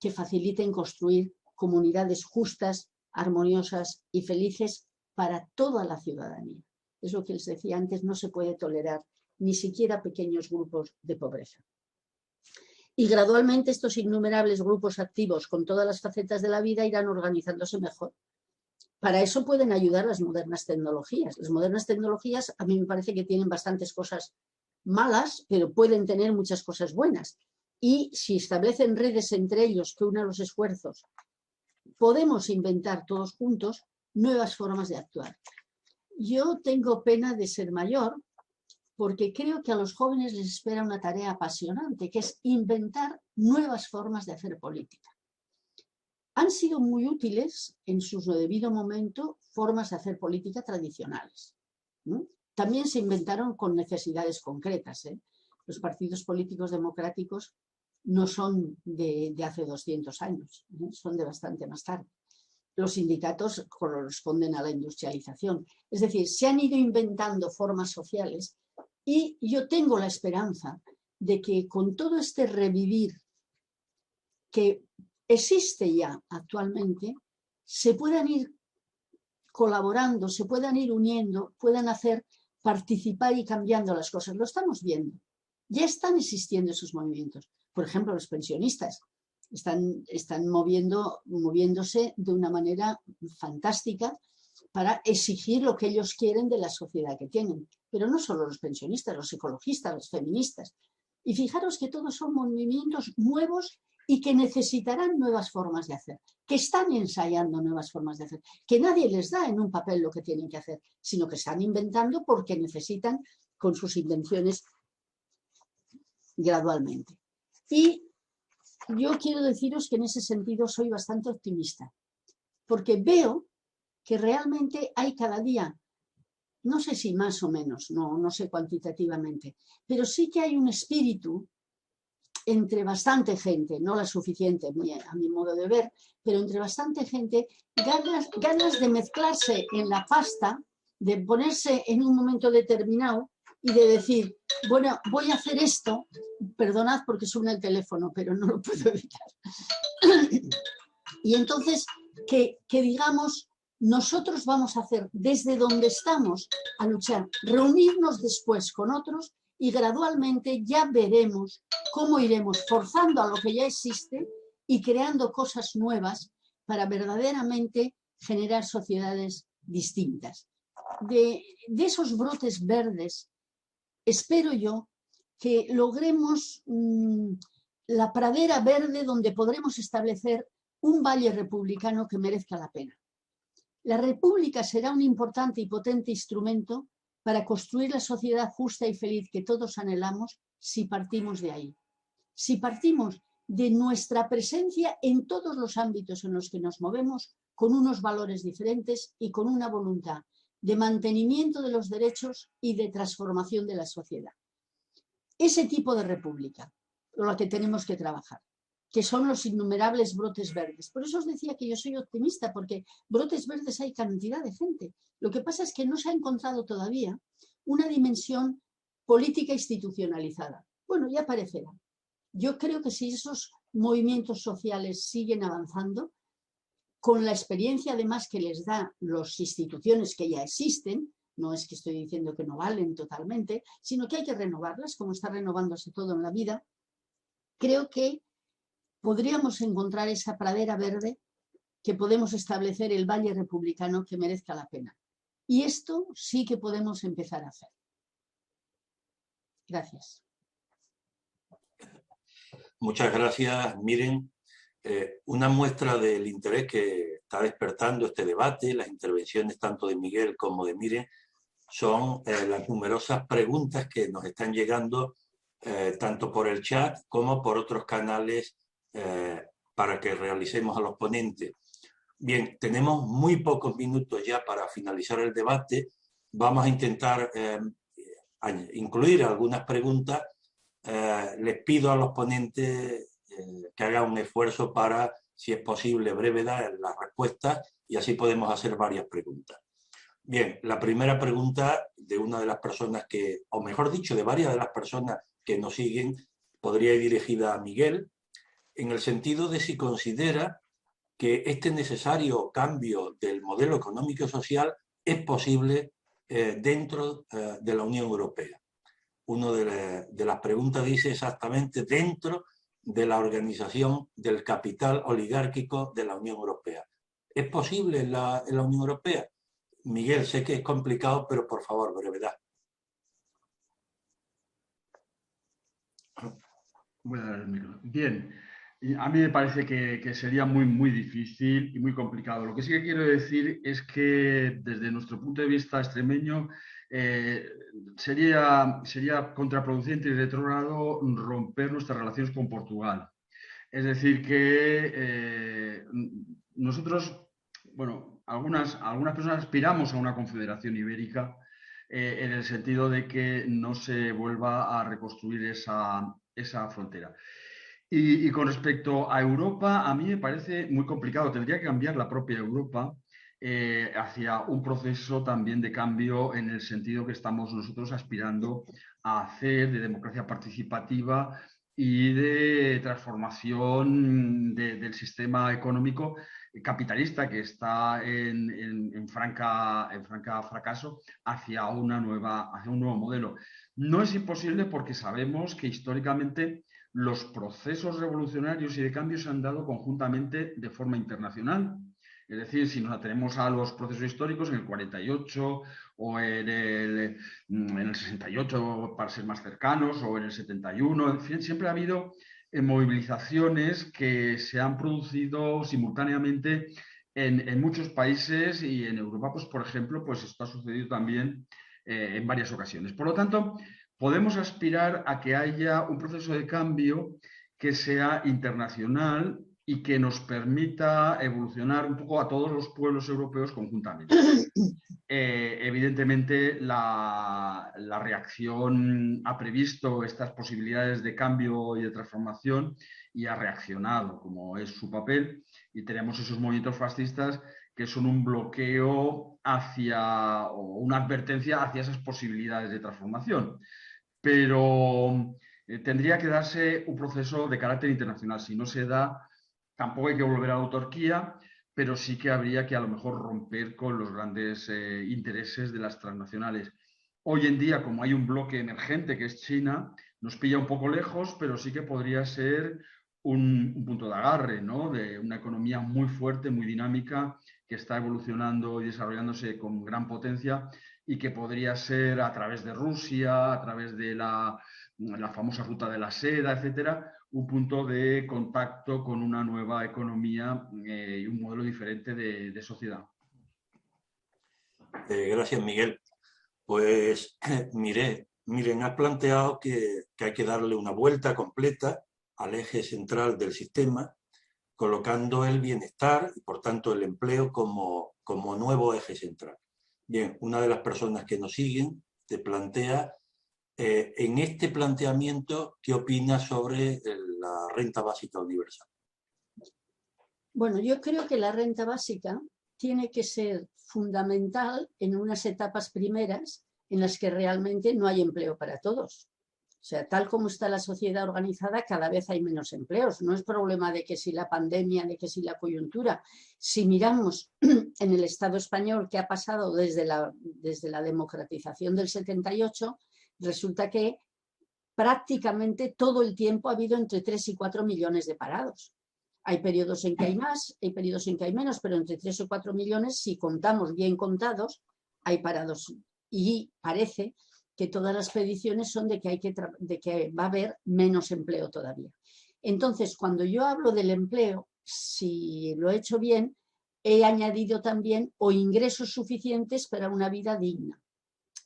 que faciliten construir comunidades justas, armoniosas y felices para toda la ciudadanía. Es lo que les decía antes, no se puede tolerar ni siquiera pequeños grupos de pobreza. Y gradualmente estos innumerables grupos activos con todas las facetas de la vida irán organizándose mejor. Para eso pueden ayudar las modernas tecnologías. Las modernas tecnologías a mí me parece que tienen bastantes cosas malas, pero pueden tener muchas cosas buenas. Y si establecen redes entre ellos que unan los esfuerzos, podemos inventar todos juntos nuevas formas de actuar. Yo tengo pena de ser mayor porque creo que a los jóvenes les espera una tarea apasionante, que es inventar nuevas formas de hacer política. Han sido muy útiles en su debido momento formas de hacer política tradicionales. También se inventaron con necesidades concretas. Los partidos políticos democráticos no son de hace 200 años, son de bastante más tarde. los sindicatos corresponden a la industrialización. Es decir, se han ido inventando formas sociales y yo tengo la esperanza de que con todo este revivir que existe ya actualmente, se puedan ir colaborando, se puedan ir uniendo, puedan hacer participar y cambiando las cosas. Lo estamos viendo. Ya están existiendo esos movimientos. Por ejemplo, los pensionistas están moviéndose de una manera fantástica para exigir lo que ellos quieren de la sociedad que tienen. Pero no solo los pensionistas, los ecologistas, los feministas. Y fijaros que todos son movimientos nuevos y que necesitarán nuevas formas de hacer, que están ensayando nuevas formas de hacer, que nadie les da en un papel lo que tienen que hacer, sino que están inventando porque necesitan con sus invenciones gradualmente. Y yo quiero deciros que en ese sentido soy bastante optimista, porque veo que realmente hay cada día, no sé si más o menos, no sé cuantitativamente, pero sí que hay un espíritu entre bastante gente, no la suficiente a mi modo de ver, pero entre bastante gente, ganas de mezclarse en la pasta, de ponerse en un momento determinado y de decir, bueno, voy a hacer esto, perdonad porque suena el teléfono, pero no lo puedo evitar. Y entonces, que digamos, nosotros vamos a hacer desde donde estamos a luchar, reunirnos después con otros y gradualmente ya veremos cómo iremos forzando a lo que ya existe y creando cosas nuevas para verdaderamente generar sociedades distintas. De esos brotes verdes, espero yo que logremos la pradera verde donde podremos establecer un valle republicano que merezca la pena. La república será un importante y potente instrumento para construir la sociedad justa y feliz que todos anhelamos si partimos de ahí. Si partimos de nuestra presencia en todos los ámbitos en los que nos movemos con unos valores diferentes y con una voluntad de mantenimiento de los derechos y de transformación de la sociedad. Ese tipo de república, con la que tenemos que trabajar, que son los innumerables brotes verdes. Por eso os decía que yo soy optimista, porque brotes verdes hay cantidad de gente. Lo que pasa es que no se ha encontrado todavía una dimensión política institucionalizada. Bueno, ya aparecerá. Yo creo que si esos movimientos sociales siguen avanzando, con la experiencia además que les da las instituciones que ya existen, no es que estoy diciendo que no valen totalmente, sino que hay que renovarlas, como está renovándose todo en la vida, creo que podríamos encontrar esa pradera verde que podemos establecer el valle republicano que merezca la pena. Y esto sí que podemos empezar a hacer. Gracias. Muchas gracias, Miren. Una muestra del interés que está despertando este debate, las intervenciones tanto de Miguel como de Miren, son las numerosas preguntas que nos están llegando tanto por el chat como por otros canales para que realicemos a los ponentes. Bien, tenemos muy pocos minutos ya para finalizar el debate. Vamos a intentar incluir algunas preguntas. Les pido a los ponentes que hagan un esfuerzo para, si es posible, brevedad en las respuestas y así podemos hacer varias preguntas. Bien, la primera pregunta de una de las personas que, o mejor dicho, de varias de las personas que nos siguen, podría ir dirigida a Miguel, en el sentido de si considera que este necesario cambio del modelo económico y social es posible dentro de la Unión Europea. Una de las preguntas dice exactamente dentro de la organización del capital oligárquico de la Unión Europea. ¿Es posible en la Unión Europea? Miguel, sé que es complicado, pero por favor, brevedad. Voy a dar el micro. Bien, a mí me parece que sería muy difícil y muy complicado. Lo que sí que quiero decir es que desde nuestro punto de vista extremeño sería contraproducente y retrógrado romper nuestras relaciones con Portugal. Es decir, que nosotros, bueno, algunas personas aspiramos a una confederación ibérica en el sentido de que no se vuelva a reconstruir esa frontera. Y con respecto a Europa, a mí me parece muy complicado. Tendría que cambiar la propia Europa hacia un proceso también de cambio en el sentido que estamos nosotros aspirando a hacer de democracia participativa y de transformación del sistema económico capitalista que está en franca fracaso hacia un nuevo modelo. No es imposible porque sabemos que históricamente los procesos revolucionarios y de cambio se han dado conjuntamente de forma internacional. Es decir, si nos atenemos a los procesos históricos en el 48 o en el 68, para ser más cercanos, o en el 71, en fin, siempre ha habido movilizaciones que se han producido simultáneamente en muchos países, y en Europa, pues, por ejemplo, pues esto ha sucedido también en varias ocasiones. Por lo tanto, podemos aspirar a que haya un proceso de cambio que sea internacional y que nos permita evolucionar un poco a todos los pueblos europeos conjuntamente. Evidentemente, la reacción ha previsto estas posibilidades de cambio y de transformación y ha reaccionado, como es su papel, y tenemos esos movimientos fascistas que son un bloqueo hacia, o una advertencia hacia esas posibilidades de transformación. Pero tendría que darse un proceso de carácter internacional. Si no se da, tampoco hay que volver a la autarquía, pero sí que habría que a lo mejor romper con los grandes intereses de las transnacionales. Hoy en día, como hay un bloque emergente que es China, nos pilla un poco lejos, pero sí que podría ser un punto de agarre, ¿no? De una economía muy fuerte, muy dinámica, que está evolucionando y desarrollándose con gran potencia, y que podría ser a través de Rusia, a través de la famosa ruta de la seda, etcétera, un punto de contacto con una nueva economía y un modelo diferente de sociedad. Gracias, Miguel. Pues miren, has planteado que hay que darle una vuelta completa al eje central del sistema, colocando el bienestar y, por tanto, el empleo como nuevo eje central. Bien, una de las personas que nos siguen te plantea, en este planteamiento, ¿qué opinas sobre la renta básica universal? Bueno, yo creo que la renta básica tiene que ser fundamental en unas etapas primeras en las que realmente no hay empleo para todos. O sea, tal como está la sociedad organizada, cada vez hay menos empleos. No es problema de que si la pandemia, de que si la coyuntura. Si miramos en el Estado español qué ha pasado desde la democratización del 78, resulta que prácticamente todo el tiempo ha habido entre 3 y 4 millones de parados. Hay periodos en que hay más, hay periodos en que hay menos, pero entre 3 o 4 millones, si contamos bien contados, hay parados. Y parece que todas las predicciones son de que va a haber menos empleo todavía. Entonces, cuando yo hablo del empleo, si lo he hecho bien, he añadido también o ingresos suficientes para una vida digna.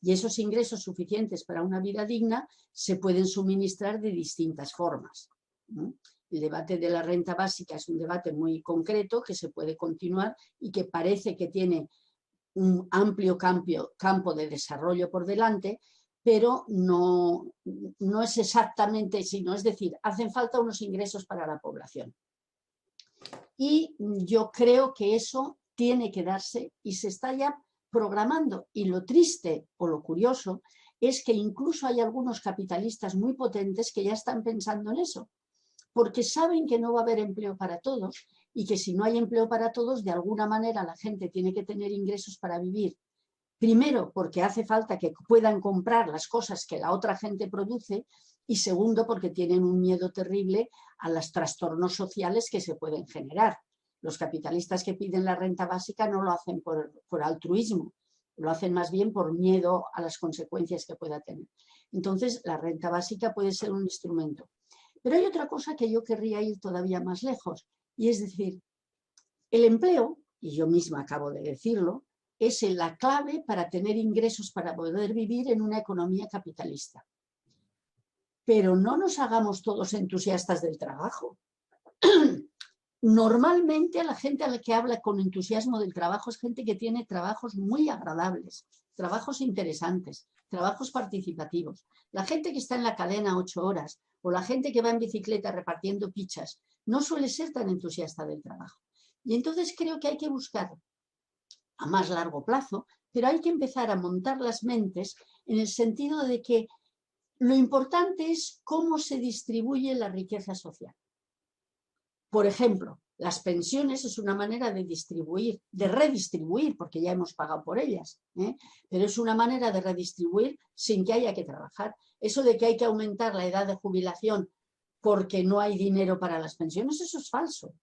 Y esos ingresos suficientes para una vida digna se pueden suministrar de distintas formas. El debate de la renta básica es un debate muy concreto que se puede continuar y que parece que tiene un amplio campo de desarrollo por delante, pero no es exactamente, sino es decir, hacen falta unos ingresos para la población. Y yo creo que eso tiene que darse y se está ya programando. Y lo triste o lo curioso es que incluso hay algunos capitalistas muy potentes que ya están pensando en eso, porque saben que no va a haber empleo para todos y que si no hay empleo para todos, de alguna manera la gente tiene que tener ingresos para vivir. Primero, porque hace falta que puedan comprar las cosas que la otra gente produce, y segundo, porque tienen un miedo terrible a los trastornos sociales que se pueden generar. Los capitalistas que piden la renta básica no lo hacen por altruismo, lo hacen más bien por miedo a las consecuencias que pueda tener. Entonces, la renta básica puede ser un instrumento. Pero hay otra cosa que yo querría ir todavía más lejos, y es decir, el empleo, y yo misma acabo de decirlo, es la clave para tener ingresos para poder vivir en una economía capitalista. Pero no nos hagamos todos entusiastas del trabajo. Normalmente la gente a la que habla con entusiasmo del trabajo es gente que tiene trabajos muy agradables, trabajos interesantes, trabajos participativos. La gente que está en la cadena 8 horas o la gente que va en bicicleta repartiendo pizzas no suele ser tan entusiasta del trabajo. Y entonces creo que hay que buscar a más largo plazo, pero hay que empezar a montar las mentes en el sentido de que lo importante es cómo se distribuye la riqueza social. Por ejemplo, las pensiones es una manera de distribuir, de redistribuir, porque ya hemos pagado por ellas, pero es una manera de redistribuir sin que haya que trabajar. Eso de que hay que aumentar la edad de jubilación porque no hay dinero para las pensiones, eso es falso.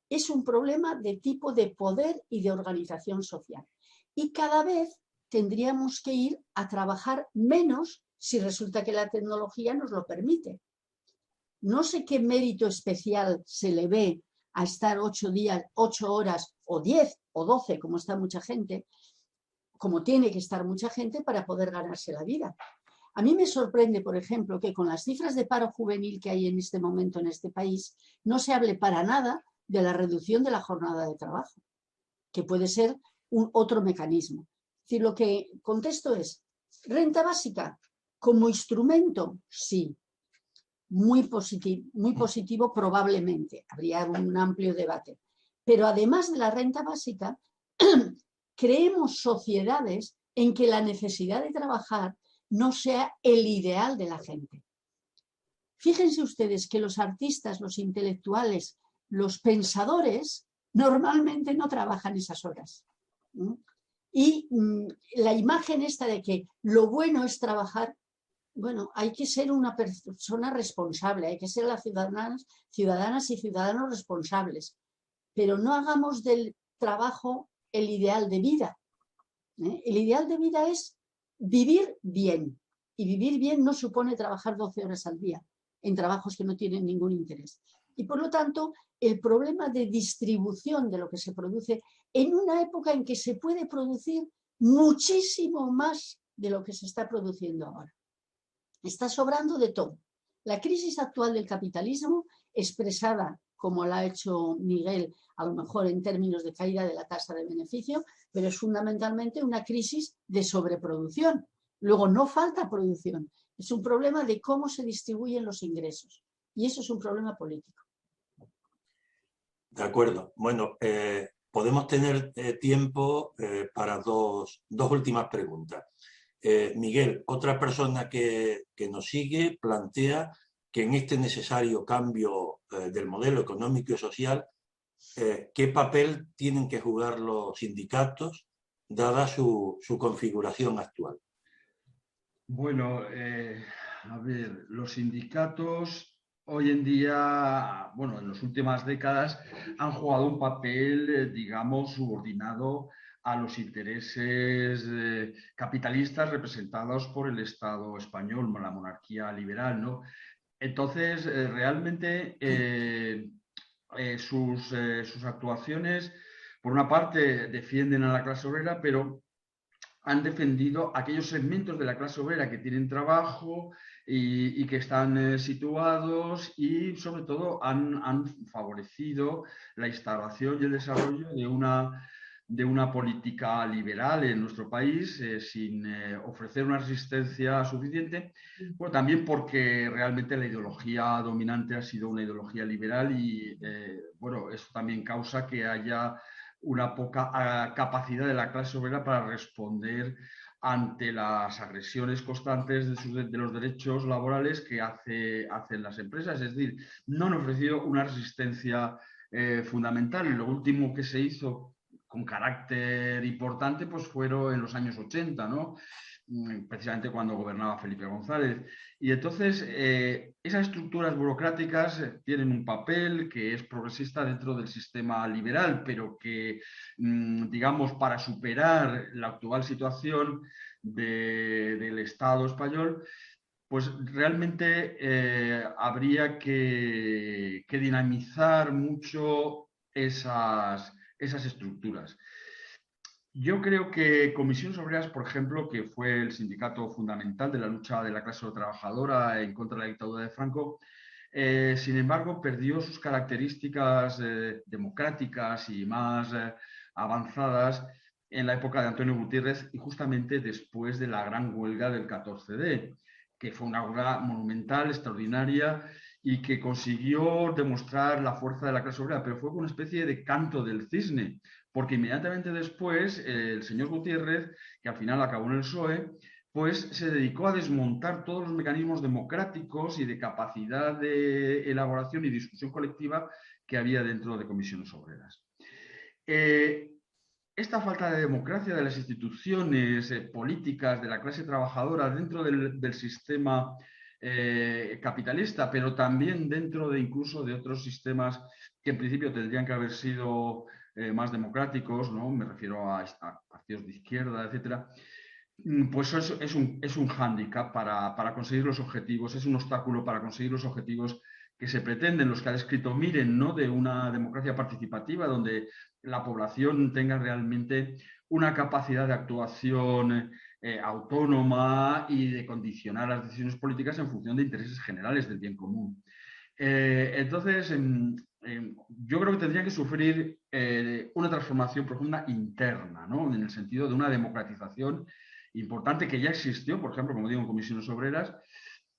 Es un problema de tipo de poder y de organización social. Y cada vez tendríamos que ir a trabajar menos si resulta que la tecnología nos lo permite. No sé qué mérito especial se le ve a estar 8 horas o 10 o 12, como está mucha gente, como tiene que estar mucha gente para poder ganarse la vida. A mí me sorprende, por ejemplo, que con las cifras de paro juvenil que hay en este momento en este país, no se hable para nada de la reducción de la jornada de trabajo, que puede ser otro mecanismo. Es decir, lo que contesto es, renta básica, como instrumento, sí. Muy positivo probablemente, habría un amplio debate. Pero además de la renta básica, creemos sociedades en que la necesidad de trabajar no sea el ideal de la gente. Fíjense ustedes que los artistas, los intelectuales, los pensadores, normalmente no trabajan esas horas. Y la imagen esta de que lo bueno es trabajar, bueno, hay que ser una persona responsable, hay que ser las ciudadanas y ciudadanos responsables, pero no hagamos del trabajo el ideal de vida. El ideal de vida es vivir bien, y vivir bien no supone trabajar 12 horas al día en trabajos que no tienen ningún interés. Y por lo tanto, el problema de distribución de lo que se produce en una época en que se puede producir muchísimo más de lo que se está produciendo ahora. Está sobrando de todo. La crisis actual del capitalismo, expresada como la ha hecho Miguel, a lo mejor en términos de caída de la tasa de beneficio, pero es fundamentalmente una crisis de sobreproducción. Luego no falta producción, es un problema de cómo se distribuyen los ingresos y eso es un problema político. De acuerdo. Bueno, podemos tener tiempo para dos últimas preguntas. Miguel, otra persona que nos sigue plantea que en este necesario cambio del modelo económico y social, ¿qué papel tienen que jugar los sindicatos dada su configuración actual? Bueno, a ver, los sindicatos hoy en día, bueno, en las últimas décadas han jugado un papel, digamos, subordinado a los intereses capitalistas representados por el Estado español, la monarquía liberal, ¿no? Entonces, realmente sus actuaciones, por una parte, defienden a la clase obrera, pero han defendido aquellos segmentos de la clase obrera que tienen trabajo y que están situados y, sobre todo, han favorecido la instalación y el desarrollo de una política liberal en nuestro país sin ofrecer una resistencia suficiente. Bueno, también porque realmente la ideología dominante ha sido una ideología liberal y, bueno, eso también causa que haya una poca capacidad de la clase obrera para responder ante las agresiones constantes de los derechos laborales que hacen las empresas. Es decir, no han ofrecido una resistencia fundamental. Y lo último que se hizo con carácter importante pues fueron en los años 80, ¿no? Precisamente cuando gobernaba Felipe González. Y entonces esas estructuras burocráticas tienen un papel que es progresista dentro del sistema liberal, pero que, digamos, para superar la actual situación del Estado español, pues realmente habría que dinamizar mucho esas estructuras. Yo creo que Comisiones Obreras, por ejemplo, que fue el sindicato fundamental de la lucha de la clase trabajadora en contra de la dictadura de Franco, sin embargo, perdió sus características democráticas y más avanzadas en la época de Antonio Gutiérrez y justamente después de la gran huelga del 14D, que fue una huelga monumental, extraordinaria y que consiguió demostrar la fuerza de la clase obrera, pero fue una especie de canto del cisne, porque inmediatamente después el señor Gutiérrez, que al final acabó en el PSOE, pues se dedicó a desmontar todos los mecanismos democráticos y de capacidad de elaboración y discusión colectiva que había dentro de comisiones obreras. Esta falta de democracia de las instituciones políticas de la clase trabajadora dentro del sistema capitalista, pero también dentro de incluso de otros sistemas que en principio tendrían que haber sido más democráticos, ¿no? Me refiero a partidos de izquierda, etcétera. Pues eso es un hándicap para conseguir los objetivos, es un obstáculo para conseguir los objetivos que se pretenden, los que ha descrito Miren, ¿no? De una democracia participativa donde la población tenga realmente una capacidad de actuación autónoma y de condicionar las decisiones políticas en función de intereses generales del bien común. Entonces, yo creo que tendría que sufrir una transformación profunda interna, ¿no? En el sentido de una democratización importante que ya existió, por ejemplo, como digo, en comisiones obreras,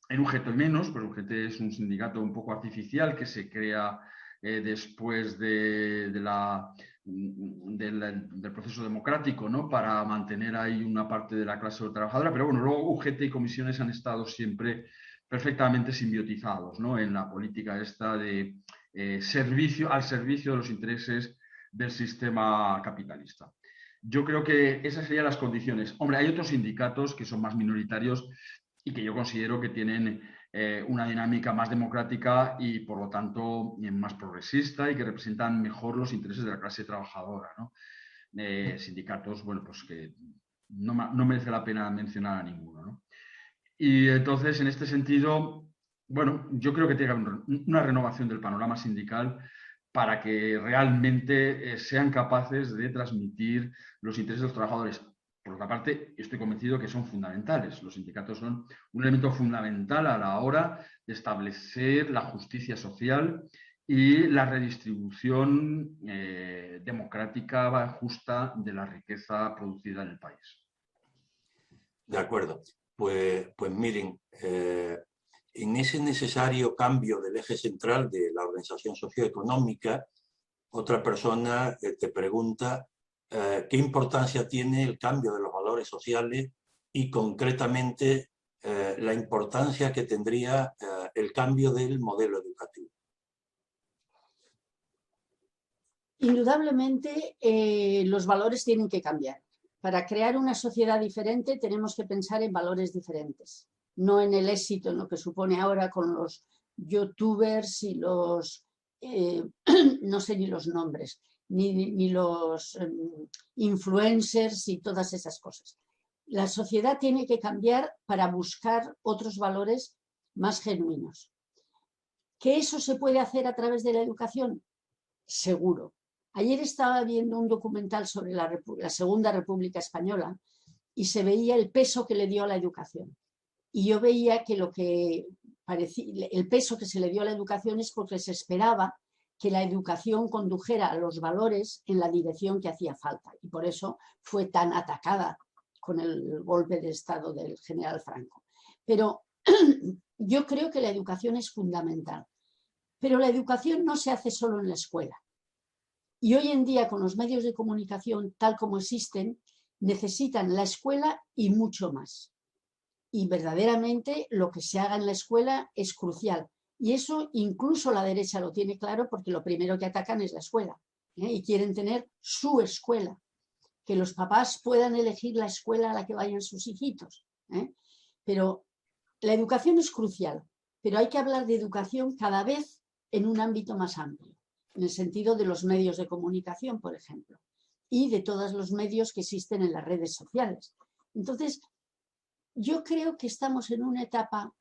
en UGT menos, pero UGT es un sindicato un poco artificial que se crea después del proceso democrático, ¿no? Para mantener ahí una parte de la clase trabajadora, pero bueno, luego UGT y comisiones han estado siempre perfectamente simbiotizados, ¿no? En la política esta de al servicio de los intereses del sistema capitalista. Yo creo que esas serían las condiciones. Hombre, hay otros sindicatos que son más minoritarios y que yo considero que tienen una dinámica más democrática y, por lo tanto, más progresista y que representan mejor los intereses de la clase trabajadora, ¿no? Sindicatos, bueno, pues que no merece la pena mencionar a ninguno, ¿no? Y entonces, en este sentido, bueno, yo creo que tiene que haber una renovación del panorama sindical para que realmente sean capaces de transmitir los intereses de los trabajadores. Por otra parte, estoy convencido que son fundamentales. Los sindicatos son un elemento fundamental a la hora de establecer la justicia social y la redistribución democrática justa de la riqueza producida en el país. De acuerdo. Pues miren, en ese necesario cambio del eje central de la organización socioeconómica, otra persona te pregunta qué importancia tiene el cambio de los valores sociales y concretamente la importancia que tendría el cambio del modelo educativo. Indudablemente los valores tienen que cambiar. Para crear una sociedad diferente tenemos que pensar en valores diferentes, no en el éxito, en lo que supone ahora con los youtubers y los, no sé ni los nombres, ni los influencers y todas esas cosas. La sociedad tiene que cambiar para buscar otros valores más genuinos. ¿Que eso se puede hacer a través de la educación? Seguro. Ayer estaba viendo un documental sobre la Segunda República Española y se veía el peso que le dio a la educación. Y yo veía que el peso que se le dio a la educación es porque se esperaba que la educación condujera a los valores en la dirección que hacía falta. Y por eso fue tan atacada con el golpe de Estado del general Franco. Pero yo creo que la educación es fundamental. Pero la educación no se hace solo en la escuela. Y hoy en día, con los medios de comunicación tal como existen, necesitan la escuela y mucho más. Y verdaderamente lo que se haga en la escuela es crucial. Y eso incluso la derecha lo tiene claro porque lo primero que atacan es la escuela. Y quieren tener su escuela. Que los papás puedan elegir la escuela a la que vayan sus hijitos. Pero la educación es crucial. Pero hay que hablar de educación cada vez en un ámbito más amplio. En el sentido de los medios de comunicación, por ejemplo, y de todos los medios que existen en las redes sociales. Entonces, yo creo que estamos en una etapa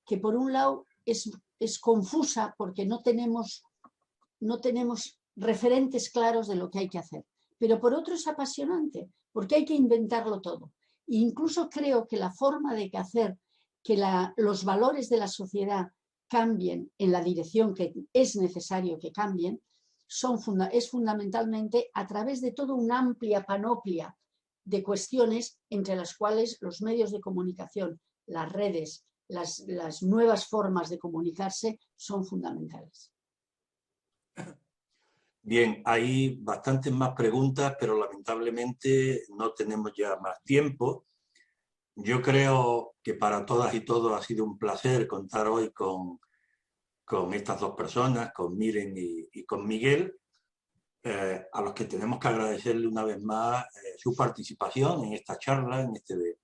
que, por un lado, es confusa porque no tenemos referentes claros de lo que hay que hacer, pero por otro es apasionante porque hay que inventarlo todo. E incluso creo que la forma de hacer que los valores de la sociedad cambien en la dirección que es necesario que cambien, es fundamentalmente a través de toda una amplia panoplia de cuestiones entre las cuales los medios de comunicación, las redes, las nuevas formas de comunicarse son fundamentales. Bien, hay bastantes más preguntas, pero lamentablemente no tenemos ya más tiempo. Yo creo que para todas y todos ha sido un placer contar hoy con estas dos personas, con Miren y con Miguel, a los que tenemos que agradecerle una vez más su participación en esta charla, en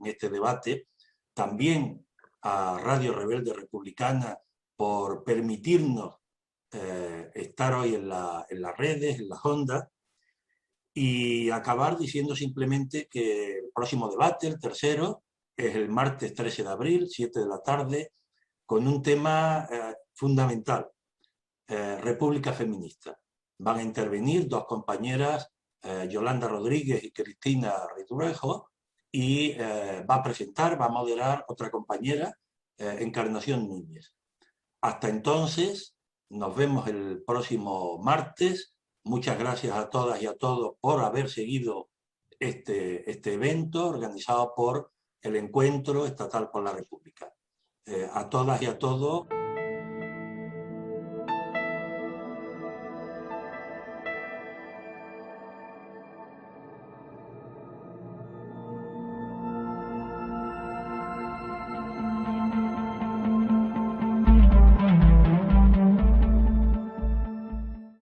este debate. También a Radio Rebelde Republicana por permitirnos estar hoy en las redes, en las ondas, y acabar diciendo simplemente que el próximo debate, el tercero, es el martes 13 de abril, 7 de la tarde, con un tema fundamental, República Feminista. Van a intervenir dos compañeras, Yolanda Rodríguez y Cristina Ridruejo, y va a moderar otra compañera, Encarnación Núñez. Hasta entonces, nos vemos el próximo martes. Muchas gracias a todas y a todos por haber seguido este evento organizado por el Encuentro Estatal por la República. A todas y a todos.